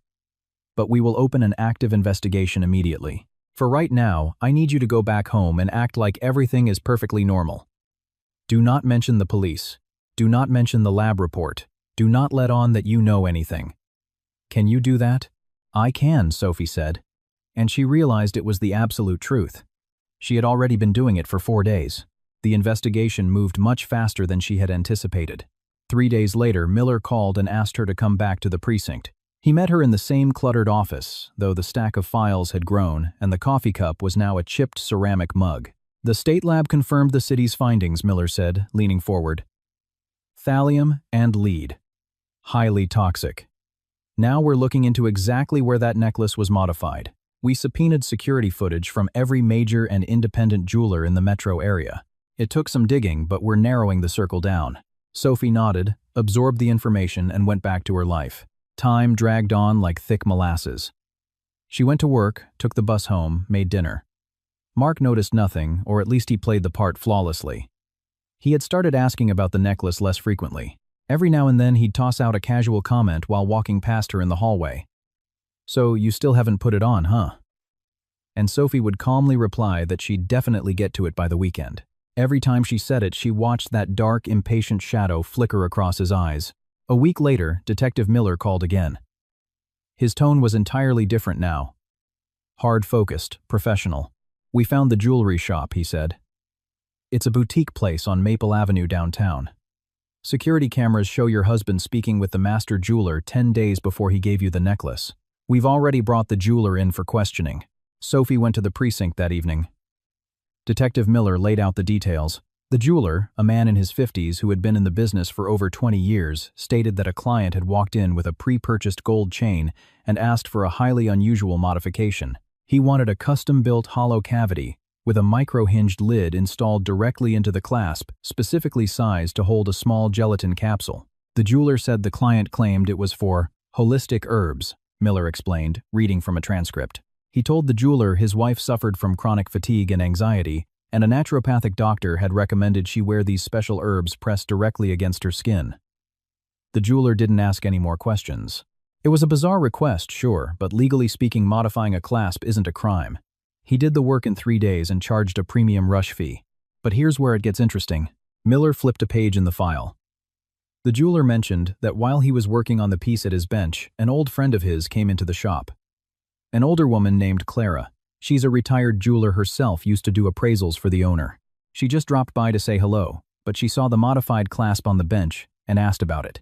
But we will open an active investigation immediately. For right now, I need you to go back home and act like everything is perfectly normal. Do not mention the police. Do not mention the lab report. Do not let on that you know anything. Can you do that?" "I can," Sophie said. And she realized it was the absolute truth. She had already been doing it for 4 days. The investigation moved much faster than she had anticipated. 3 days later, Miller called and asked her to come back to the precinct. He met her in the same cluttered office, though the stack of files had grown and the coffee cup was now a chipped ceramic mug. "The state lab confirmed the city's findings," Miller said, leaning forward. "Thallium and lead. Highly toxic. Now we're looking into exactly where that necklace was modified. We subpoenaed security footage from every major and independent jeweler in the metro area. It took some digging, but we're narrowing the circle down." Sophie nodded, absorbed the information, and went back to her life. Time dragged on like thick molasses. She went to work, took the bus home, made dinner. Mark noticed nothing, or at least he played the part flawlessly. He had started asking about the necklace less frequently. Every now and then he'd toss out a casual comment while walking past her in the hallway. "So you still haven't put it on, huh?" And Sophie would calmly reply that she'd definitely get to it by the weekend. Every time she said it, she watched that dark, impatient shadow flicker across his eyes. A week later, Detective Miller called again. His tone was entirely different now. Hard-focused, professional. "We found the jewelry shop," he said. "It's a boutique place on Maple Avenue downtown. Security cameras show your husband speaking with the master jeweler 10 days before he gave you the necklace. We've already brought the jeweler in for questioning." Sophie went to the precinct that evening. Detective Miller laid out the details. The jeweler, a man in his 50s who had been in the business for over 20 years, stated that a client had walked in with a pre-purchased gold chain and asked for a highly unusual modification. He wanted a custom-built hollow cavity with a micro-hinged lid installed directly into the clasp, specifically sized to hold a small gelatin capsule. The jeweler said the client claimed it was for holistic herbs, Miller explained, reading from a transcript. He told the jeweler his wife suffered from chronic fatigue and anxiety, and a naturopathic doctor had recommended she wear these special herbs pressed directly against her skin. The jeweler didn't ask any more questions. It was a bizarre request, sure, but legally speaking, modifying a clasp isn't a crime. He did the work in 3 days and charged a premium rush fee. But here's where it gets interesting. Miller flipped a page in the file. The jeweler mentioned that while he was working on the piece at his bench, an old friend of his came into the shop. An older woman named Clara. She's a retired jeweler herself, used to do appraisals for the owner. She just dropped by to say hello, but she saw the modified clasp on the bench and asked about it.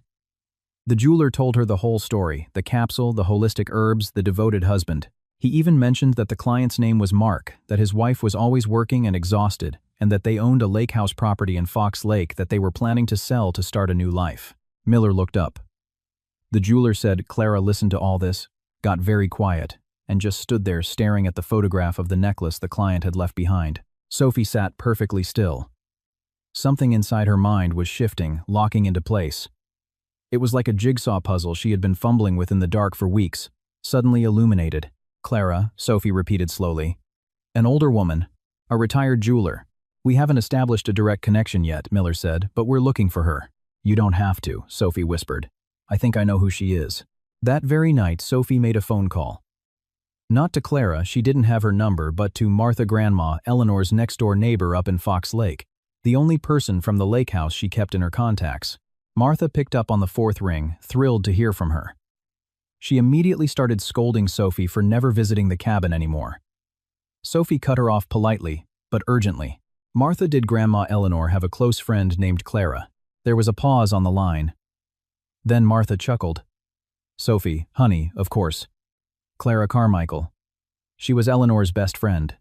The jeweler told her the whole story, the capsule, the holistic herbs, the devoted husband. He even mentioned that the client's name was Mark, that his wife was always working and exhausted, and that they owned a lake house property in Fox Lake that they were planning to sell to start a new life. Miller looked up. The jeweler said Clara listened to all this, got very quiet, and just stood there staring at the photograph of the necklace the client had left behind. Sophie sat perfectly still. Something inside her mind was shifting, locking into place. It was like a jigsaw puzzle she had been fumbling with in the dark for weeks, suddenly illuminated. Clara, Sophie repeated slowly. An older woman, a retired jeweler. We haven't established a direct connection yet, Miller said, but we're looking for her. You don't have to, Sophie whispered. I think I know who she is. That very night, Sophie made a phone call. Not to Clara, she didn't have her number, but to Martha Grandma, Eleanor's next-door neighbor up in Fox Lake, the only person from the lake house she kept in her contacts. Martha picked up on the fourth ring, thrilled to hear from her. She immediately started scolding Sophie for never visiting the cabin anymore. Sophie cut her off politely, but urgently. Martha, did Grandma Eleanor have a close friend named Clara? There was a pause on the line. Then Martha chuckled. Sophie, honey, of course. Clara Carmichael. She was Eleanor's best friend.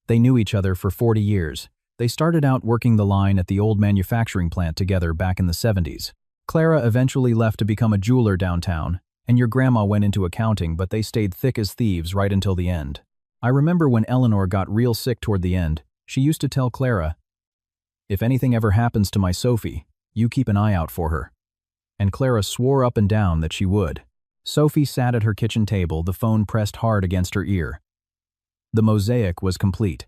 They knew each other for 40 years. They started out working the line at the old manufacturing plant together back in the 70s. Clara eventually left to become a jeweler downtown, and your grandma went into accounting, but they stayed thick as thieves right until the end. I remember when Eleanor got real sick toward the end, she used to tell Clara, "If anything ever happens to my Sophie, you keep an eye out for her." And Clara swore up and down that she would. Sophie sat at her kitchen table, the phone pressed hard against her ear. The mosaic was complete.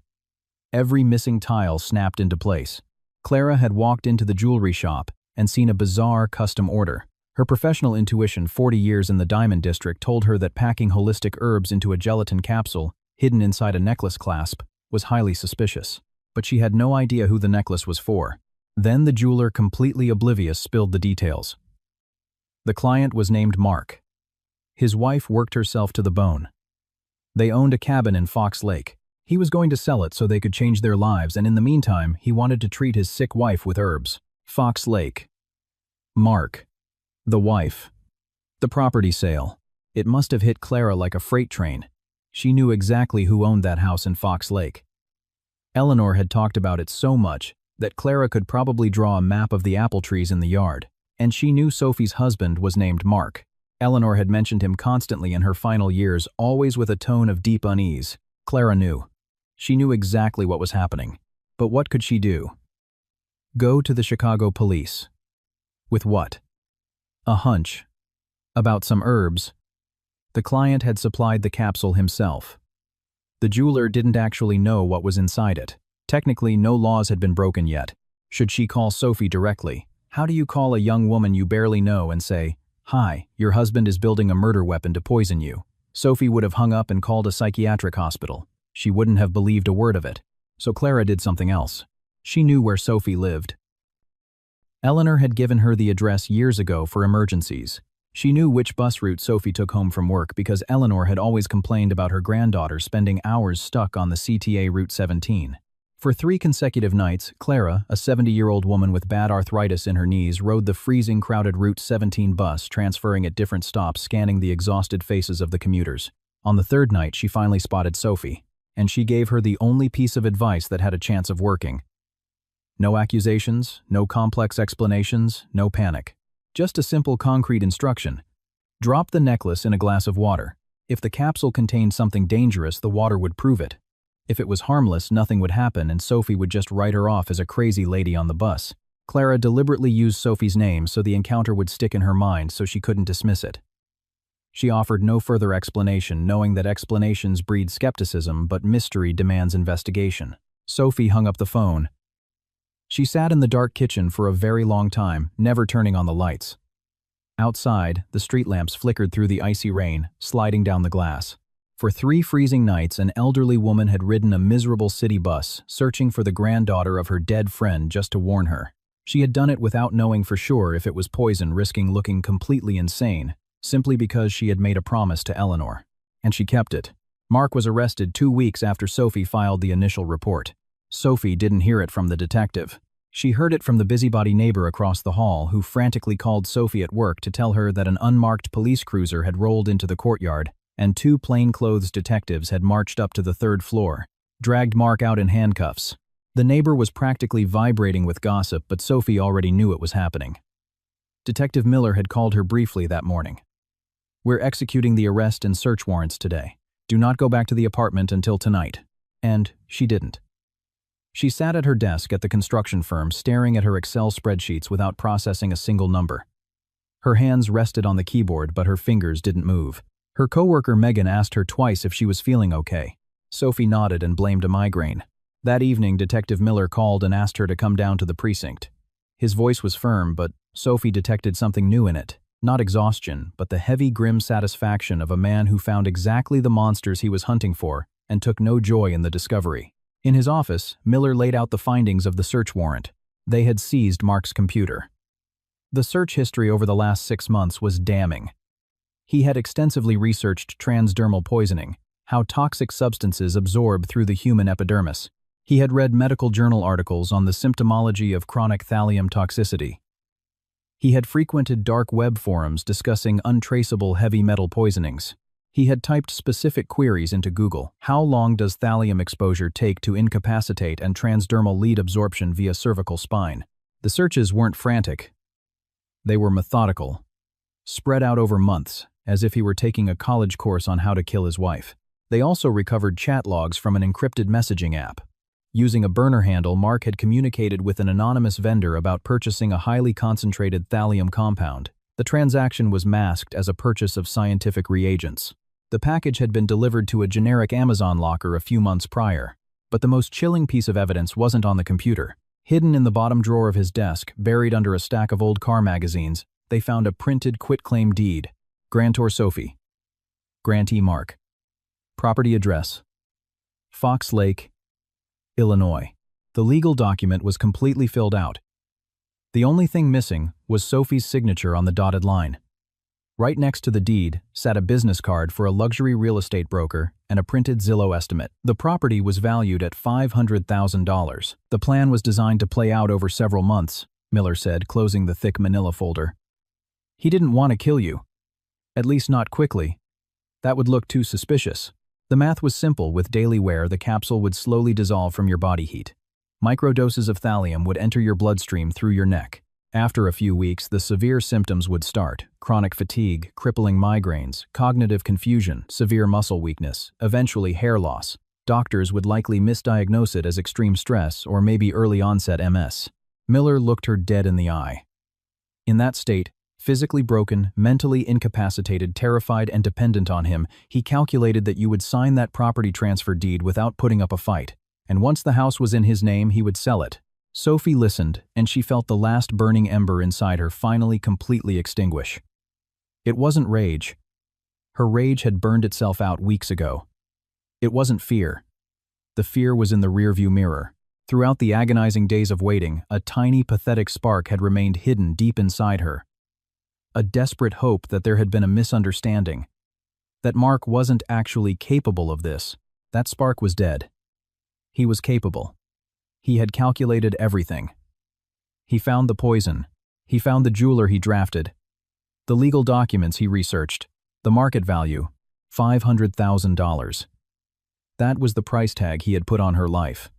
Every missing tile snapped into place. Clara had walked into the jewelry shop and seen a bizarre custom order. Her professional intuition, 40 years in the Diamond District, told her that packing holistic herbs into a gelatin capsule, hidden inside a necklace clasp, was highly suspicious. But she had no idea who the necklace was for. Then the jeweler, completely oblivious, spilled the details. The client was named Mark. His wife worked herself to the bone. They owned a cabin in Fox Lake. He was going to sell it so they could change their lives, and in the meantime, he wanted to treat his sick wife with herbs. Fox Lake. Mark. The wife. The property sale. It must have hit Clara like a freight train. She knew exactly who owned that house in Fox Lake. Eleanor had talked about it so much that Clara could probably draw a map of the apple trees in the yard, and she knew Sophie's husband was named Mark. Eleanor had mentioned him constantly in her final years, always with a tone of deep unease. Clara knew. She knew exactly what was happening. But what could she do? Go to the Chicago police. With what? A hunch. About some herbs. The client had supplied the capsule himself. The jeweler didn't actually know what was inside it. Technically, no laws had been broken yet. Should she call Sophie directly? How do you call a young woman you barely know and say, "Hi, your husband is building a murder weapon to poison you"? Sophie would have hung up and called a psychiatric hospital. She wouldn't have believed a word of it. So Clara did something else. She knew where Sophie lived. Eleanor had given her the address years ago for emergencies. She knew which bus route Sophie took home from work because Eleanor had always complained about her granddaughter spending hours stuck on the CTA Route 17. For 3 consecutive nights, Clara, a 70-year-old woman with bad arthritis in her knees, rode the freezing crowded Route 17 bus, transferring at different stops, scanning the exhausted faces of the commuters. On the 3rd night, she finally spotted Sophie. and she gave her the only piece of advice that had a chance of working. No accusations, no complex explanations, no panic. Just a simple concrete instruction. Drop the necklace in a glass of water. If the capsule contained something dangerous, the water would prove it. If it was harmless, nothing would happen and Sophie would just write her off as a crazy lady on the bus. Clara deliberately used Sophie's name so the encounter would stick in her mind so she couldn't dismiss it. She offered no further explanation, knowing that explanations breed skepticism, but mystery demands investigation. Sophie hung up the phone. She sat in the dark kitchen for a very long time, never turning on the lights. Outside, the street lamps flickered through the icy rain, sliding down the glass. For 3 freezing nights, an elderly woman had ridden a miserable city bus, searching for the granddaughter of her dead friend just to warn her. She had done it without knowing for sure if it was poison, risking looking completely insane, simply because she had made a promise to Eleanor. And she kept it. Mark was arrested 2 weeks after Sophie filed the initial report. Sophie didn't hear it from the detective. She heard it from the busybody neighbor across the hall who frantically called Sophie at work to tell her that an unmarked police cruiser had rolled into the courtyard and 2 plainclothes detectives had marched up to the 3rd floor, dragged Mark out in handcuffs. The neighbor was practically vibrating with gossip, but Sophie already knew it was happening. Detective Miller had called her briefly that morning. "We're executing the arrest and search warrants today. Do not go back to the apartment until tonight." And she didn't. She sat at her desk at the construction firm, staring at her Excel spreadsheets without processing a single number. Her hands rested on the keyboard, but her fingers didn't move. Her coworker Megan asked her twice if she was feeling okay. Sophie nodded and blamed a migraine. That evening, Detective Miller called and asked her to come down to the precinct. His voice was firm, but Sophie detected something new in it. Not exhaustion, but the heavy, grim satisfaction of a man who found exactly the monsters he was hunting for and took no joy in the discovery. In his office, Miller laid out the findings of the search warrant. They had seized Mark's computer. The search history over the last 6 months was damning. He had extensively researched transdermal poisoning, how toxic substances absorb through the human epidermis. He had read medical journal articles on the symptomology of chronic thallium toxicity. He had frequented dark web forums discussing untraceable heavy metal poisonings. He had typed specific queries into Google. How long does thallium exposure take to incapacitate and transdermal lead absorption via cervical spine? The searches weren't frantic. They were methodical, spread out over months, as if he were taking a college course on how to kill his wife. They also recovered chat logs from an encrypted messaging app. Using a burner handle, Mark had communicated with an anonymous vendor about purchasing a highly concentrated thallium compound. The transaction was masked as a purchase of scientific reagents. The package had been delivered to a generic Amazon locker a few months prior. But the most chilling piece of evidence wasn't on the computer. Hidden in the bottom drawer of his desk, buried under a stack of old car magazines, they found a printed quitclaim deed. Grantor Sophie. Grantee Mark. Property address: Fox Lake, Illinois. The legal document was completely filled out. The only thing missing was Sophie's signature on the dotted line. Right next to the deed sat a business card for a luxury real estate broker and a printed Zillow estimate. The property was valued at $500,000. The plan was designed to play out over several months, Miller said, closing the thick manila folder. He didn't want to kill you. At least not quickly. That would look too suspicious. The math was simple. With daily wear, the capsule would slowly dissolve from your body heat. Microdoses of thallium would enter your bloodstream through your neck. After a few weeks, the severe symptoms would start: chronic fatigue, crippling migraines, cognitive confusion, severe muscle weakness, eventually hair loss. Doctors would likely misdiagnose it as extreme stress or maybe early-onset MS. Miller looked her dead in the eye. In that state, physically broken, mentally incapacitated, terrified, and dependent on him, he calculated that you would sign that property transfer deed without putting up a fight. And once the house was in his name, he would sell it. Sophie listened, and she felt the last burning ember inside her finally completely extinguish. It wasn't rage. Her rage had burned itself out weeks ago. It wasn't fear. The fear was in the rearview mirror. Throughout the agonizing days of waiting, a tiny, pathetic spark had remained hidden deep inside her. A desperate hope that there had been a misunderstanding. That Mark wasn't actually capable of this. That spark was dead. He was capable. He had calculated everything. He found the poison. He found the jeweler he drafted. The legal documents he researched. The market value, $500,000. That was the price tag he had put on her life.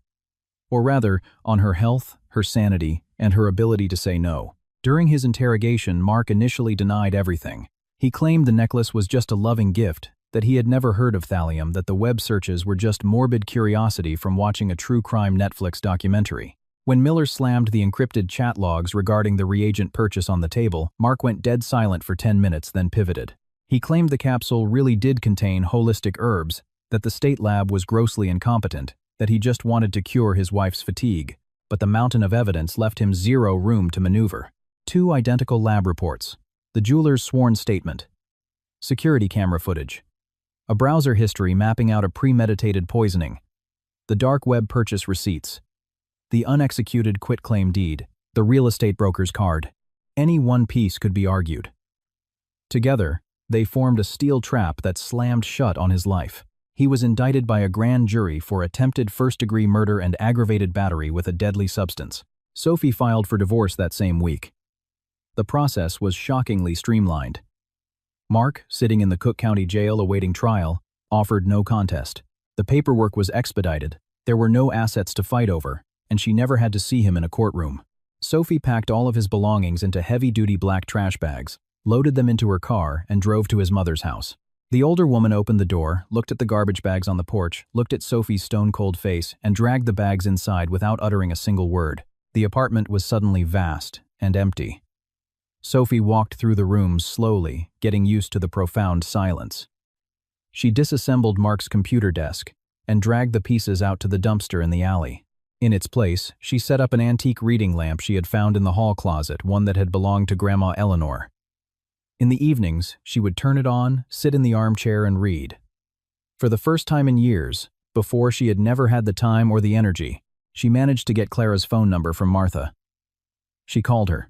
Or rather, on her health, her sanity, and her ability to say no. During his interrogation, Mark initially denied everything. He claimed the necklace was just a loving gift, that he had never heard of thallium, that the web searches were just morbid curiosity from watching a true crime Netflix documentary. When Miller slammed the encrypted chat logs regarding the reagent purchase on the table, Mark went dead silent for 10 minutes, then pivoted. He claimed the capsule really did contain holistic herbs, that the state lab was grossly incompetent, that he just wanted to cure his wife's fatigue, but the mountain of evidence left him zero room to maneuver. 2 identical lab reports, the jeweler's sworn statement, security camera footage, a browser history mapping out a premeditated poisoning, the dark web purchase receipts, the unexecuted quitclaim deed, the real estate broker's card. Any one piece could be argued. Together, they formed a steel trap that slammed shut on his life. He was indicted by a grand jury for attempted first-degree murder and aggravated battery with a deadly substance. Sophie filed for divorce that same week. The process was shockingly streamlined. Mark, sitting in the Cook County Jail awaiting trial, offered no contest. The paperwork was expedited, there were no assets to fight over, and she never had to see him in a courtroom. Sophie packed all of his belongings into heavy-duty black trash bags, loaded them into her car, and drove to his mother's house. The older woman opened the door, looked at the garbage bags on the porch, looked at Sophie's stone-cold face, and dragged the bags inside without uttering a single word. The apartment was suddenly vast and empty. Sophie walked through the rooms slowly, getting used to the profound silence. She disassembled Mark's computer desk and dragged the pieces out to the dumpster in the alley. In its place, she set up an antique reading lamp she had found in the hall closet, one that had belonged to Grandma Eleanor. In the evenings, she would turn it on, sit in the armchair, and read. For the first time in years, before she had never had the time or the energy, she managed to get Clara's phone number from Martha. She called her.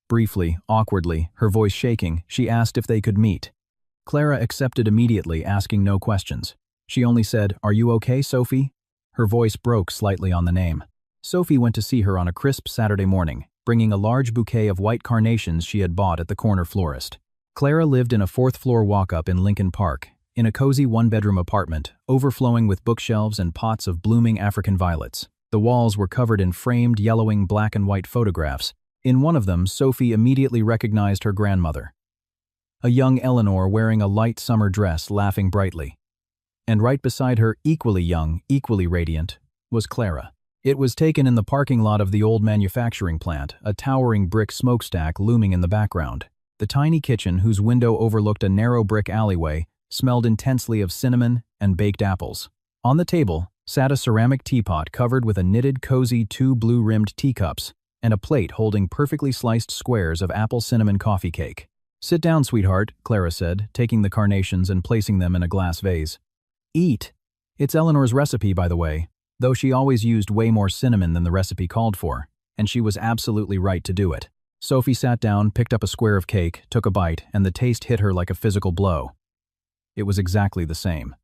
Briefly, awkwardly, her voice shaking, she asked if they could meet. Clara accepted immediately, asking no questions. She only said, "Are you okay, Sophie?" Her voice broke slightly on the name. Sophie went to see her on a crisp Saturday morning, bringing a large bouquet of white carnations she had bought at the corner florist. Clara lived in a 4th-floor walk-up in Lincoln Park, in a cozy 1-bedroom apartment, overflowing with bookshelves and pots of blooming African violets. The walls were covered in framed, yellowing black and white photographs. In one of them, Sophie immediately recognized her grandmother. A young Eleanor wearing a light summer dress, laughing brightly. And right beside her, equally young, equally radiant, was Clara. It was taken in the parking lot of the old manufacturing plant, a towering brick smokestack looming in the background. The tiny kitchen, whose window overlooked a narrow brick alleyway, smelled intensely of cinnamon and baked apples. On the table sat a ceramic teapot covered with a knitted, cozy 2 blue-rimmed teacups and a plate holding perfectly sliced squares of apple cinnamon coffee cake. "Sit down, sweetheart," Clara said, taking the carnations and placing them in a glass vase. "Eat. It's Eleanor's recipe, by the way, though she always used way more cinnamon than the recipe called for, and she was absolutely right to do it." Sophie sat down, picked up a square of cake, took a bite, and the taste hit her like a physical blow. It was exactly the same.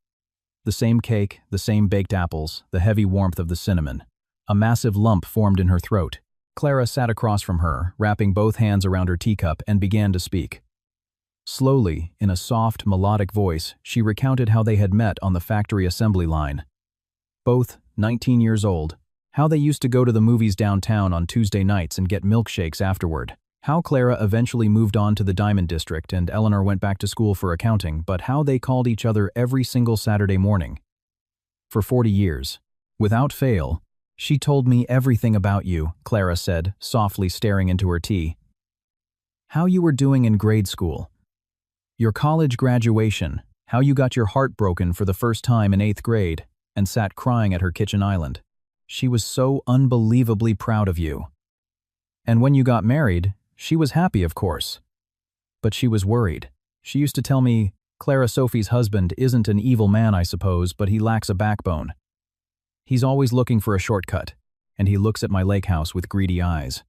The same cake, the same baked apples, the heavy warmth of the cinnamon. A massive lump formed in her throat. Clara sat across from her, wrapping both hands around her teacup, and began to speak. Slowly, in a soft, melodic voice, she recounted how they had met on the factory assembly line. Both 19 years old. How they used to go to the movies downtown on Tuesday nights and get milkshakes afterward. How Clara eventually moved on to the Diamond District and Eleanor went back to school for accounting, but how they called each other every single Saturday morning. For 40 years. Without fail. "She told me everything about you," Clara said, softly staring into her tea. "How you were doing in grade school. Your college graduation, how you got your heart broken for the first time in 8th grade, and sat crying at her kitchen island. She was so unbelievably proud of you. And when you got married, she was happy, of course. But she was worried. She used to tell me, 'Clara, Sophie's husband isn't an evil man, I suppose, but he lacks a backbone. He's always looking for a shortcut, and he looks at my lake house with greedy eyes.'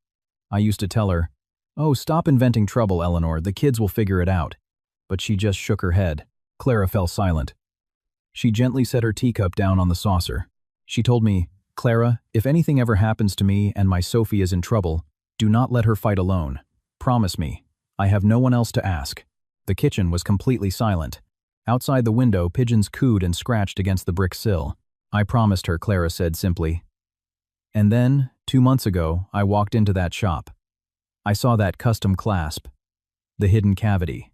I used to tell her, 'Oh, stop inventing trouble, Eleanor, the kids will figure it out.' But she just shook her head." Clara fell silent. She gently set her teacup down on the saucer. She told me, "Clara, if anything ever happens to me and my Sophie is in trouble, do not let her fight alone. Promise me. I have no one else to ask." The kitchen was completely silent. Outside the window, pigeons cooed and scratched against the brick sill. "I promised her," Clara said simply. "And then, 2 months ago, I walked into that shop. I saw that custom clasp, the hidden cavity,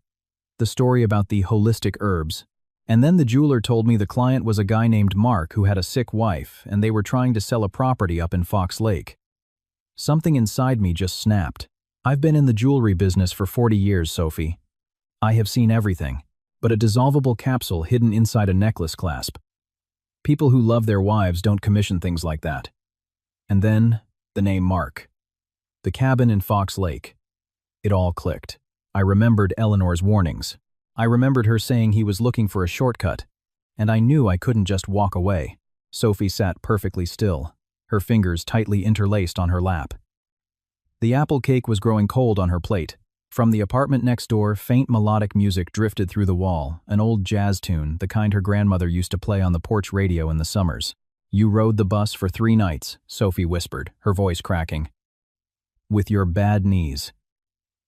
the story about the holistic herbs. And then the jeweler told me the client was a guy named Mark who had a sick wife, and they were trying to sell a property up in Fox Lake. Something inside me just snapped. I've been in the jewelry business for 40 years, Sophie. I have seen everything, but a dissolvable capsule hidden inside a necklace clasp. People who love their wives don't commission things like that. And then, the name Mark. The cabin in Fox Lake. It all clicked. I remembered Eleanor's warnings. I remembered her saying he was looking for a shortcut, and I knew I couldn't just walk away. Sophie sat perfectly still, her fingers tightly interlaced on her lap. The apple cake was growing cold on her plate. From the apartment next door, faint melodic music drifted through the wall, an old jazz tune, the kind her grandmother used to play on the porch radio in the summers. "You rode the bus for 3 nights, Sophie whispered, her voice cracking. "With your bad knees.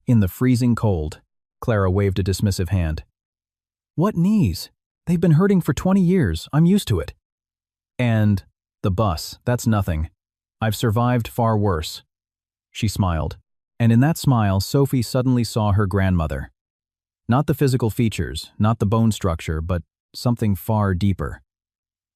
In the freezing cold." Clara waved a dismissive hand. "What knees? They've been hurting for 20 years. I'm used to it." "And the bus, that's nothing. I've survived far worse." She smiled. And in that smile, Sophie suddenly saw her grandmother. Not the physical features, not the bone structure, but something far deeper.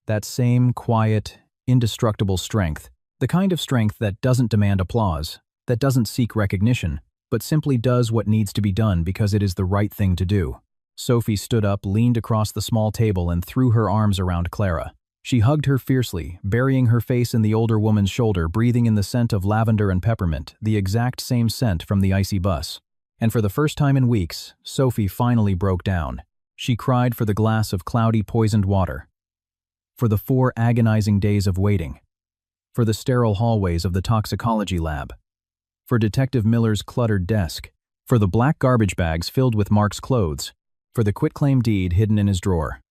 That same quiet, indestructible strength, the kind of strength that doesn't demand applause, that doesn't seek recognition, but simply does what needs to be done because it is the right thing to do. Sophie stood up, leaned across the small table, and threw her arms around Clara. She hugged her fiercely, burying her face in the older woman's shoulder, breathing in the scent of lavender and peppermint, the exact same scent from the icy bus. And for the first time in weeks, Sophie finally broke down. She cried for the glass of cloudy, poisoned water, for the 4 agonizing days of waiting, for the sterile hallways of the toxicology lab, for Detective Miller's cluttered desk, for the black garbage bags filled with Mark's clothes, for the quitclaim deed hidden in his drawer,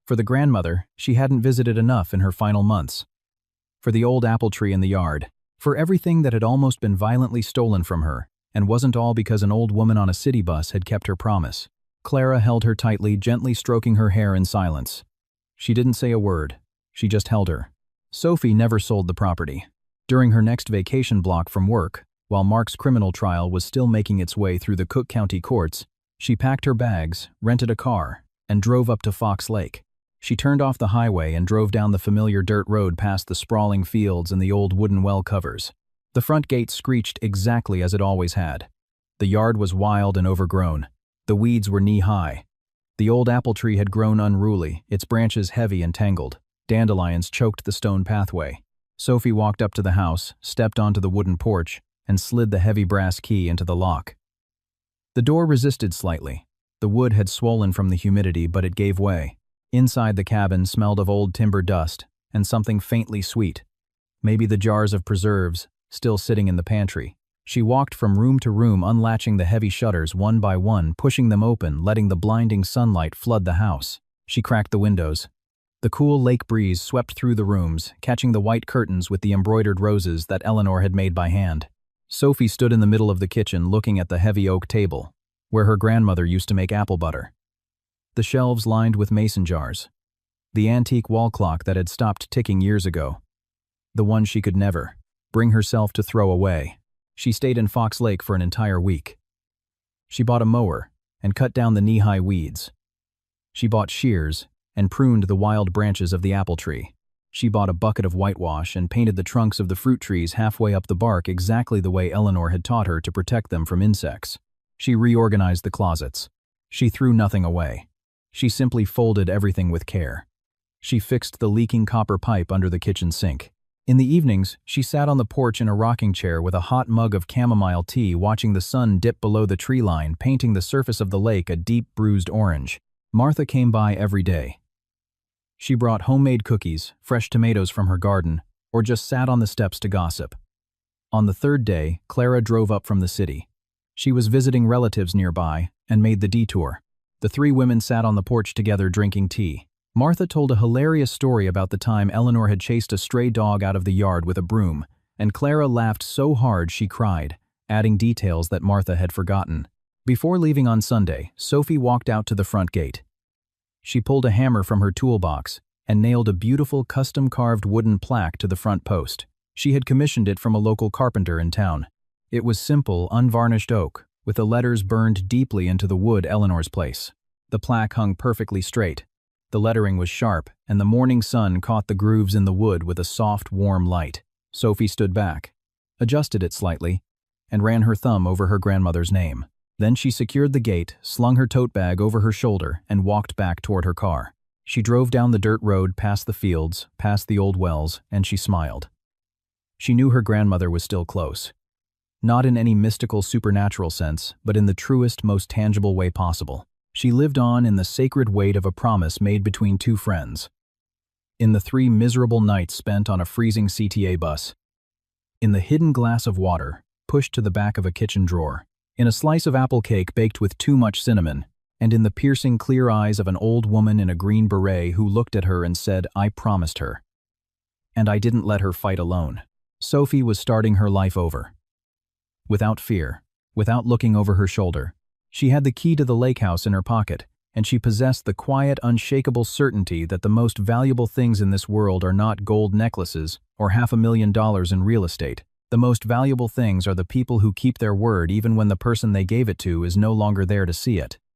for the grandmother she hadn't visited enough in her final months, for the old apple tree in the yard, for everything that had almost been violently stolen from her, and wasn't all because an old woman on a city bus had kept her promise. Clara held her tightly, gently stroking her hair in silence. She didn't say a word. She just held her. Sophie never sold the property. During her next vacation block from work, while Mark's criminal trial was still making its way through the Cook County courts, she packed her bags, rented a car, and drove up to Fox Lake. She turned off the highway and drove down the familiar dirt road past the sprawling fields and the old wooden well covers. The front gate screeched exactly as it always had. The yard was wild and overgrown. The weeds were knee-high. The old apple tree had grown unruly, its branches heavy and tangled. Dandelions choked the stone pathway. Sophie walked up to the house, stepped onto the wooden porch, and slid the heavy brass key into the lock. The door resisted slightly. The wood had swollen from the humidity, but it gave way. Inside the cabin smelled of old timber dust and something faintly sweet. Maybe the jars of preserves, still sitting in the pantry. She walked from room to room, unlatching the heavy shutters one by one, pushing them open, letting the blinding sunlight flood the house. She cracked the windows. The cool lake breeze swept through the rooms, catching the white curtains with the embroidered roses that Eleanor had made by hand. Sophie stood in the middle of the kitchen, looking at the heavy oak table, where her grandmother used to make apple butter. The shelves lined with mason jars. The antique wall clock that had stopped ticking years ago. The one she could never bring herself to throw away. She stayed in Fox Lake for an entire week. She bought a mower and cut down the knee-high weeds. She bought shears and pruned the wild branches of the apple tree. She bought a bucket of whitewash and painted the trunks of the fruit trees halfway up the bark exactly the way Eleanor had taught her to protect them from insects. She reorganized the closets. She threw nothing away. She simply folded everything with care. She fixed the leaking copper pipe under the kitchen sink. In the evenings, she sat on the porch in a rocking chair with a hot mug of chamomile tea, watching the sun dip below the tree line, painting the surface of the lake a deep bruised orange. Martha came by every day. She brought homemade cookies, fresh tomatoes from her garden, or just sat on the steps to gossip. On the 3rd day, Clara drove up from the city. She was visiting relatives nearby and made the detour. The 3 women sat on the porch together drinking tea. Martha told a hilarious story about the time Eleanor had chased a stray dog out of the yard with a broom, and Clara laughed so hard she cried, adding details that Martha had forgotten. Before leaving on Sunday, Sophie walked out to the front gate. She pulled a hammer from her toolbox and nailed a beautiful custom-carved wooden plaque to the front post. She had commissioned it from a local carpenter in town. It was simple, unvarnished oak, with the letters burned deeply into the wood Eleanor's place. The plaque hung perfectly straight. The lettering was sharp, and the morning sun caught the grooves in the wood with a soft, warm light. Sophie stood back, adjusted it slightly, and ran her thumb over her grandmother's name. Then she secured the gate, slung her tote bag over her shoulder, and walked back toward her car. She drove down the dirt road past the fields, past the old wells, and she smiled. She knew her grandmother was still close. Not in any mystical, supernatural sense, but in the truest, most tangible way possible. She lived on in the sacred weight of a promise made between two friends. In the 3 miserable nights spent on a freezing CTA bus. In the hidden glass of water, pushed to the back of a kitchen drawer. In a slice of apple cake baked with too much cinnamon. And in the piercing clear eyes of an old woman in a green beret who looked at her and said, "I promised her." And I didn't let her fight alone. Sophie was starting her life over. Without fear, without looking over her shoulder. She had the key to the lake house in her pocket, and she possessed the quiet, unshakable certainty that the most valuable things in this world are not gold necklaces or $500,000 in real estate. The most valuable things are the people who keep their word even when the person they gave it to is no longer there to see it.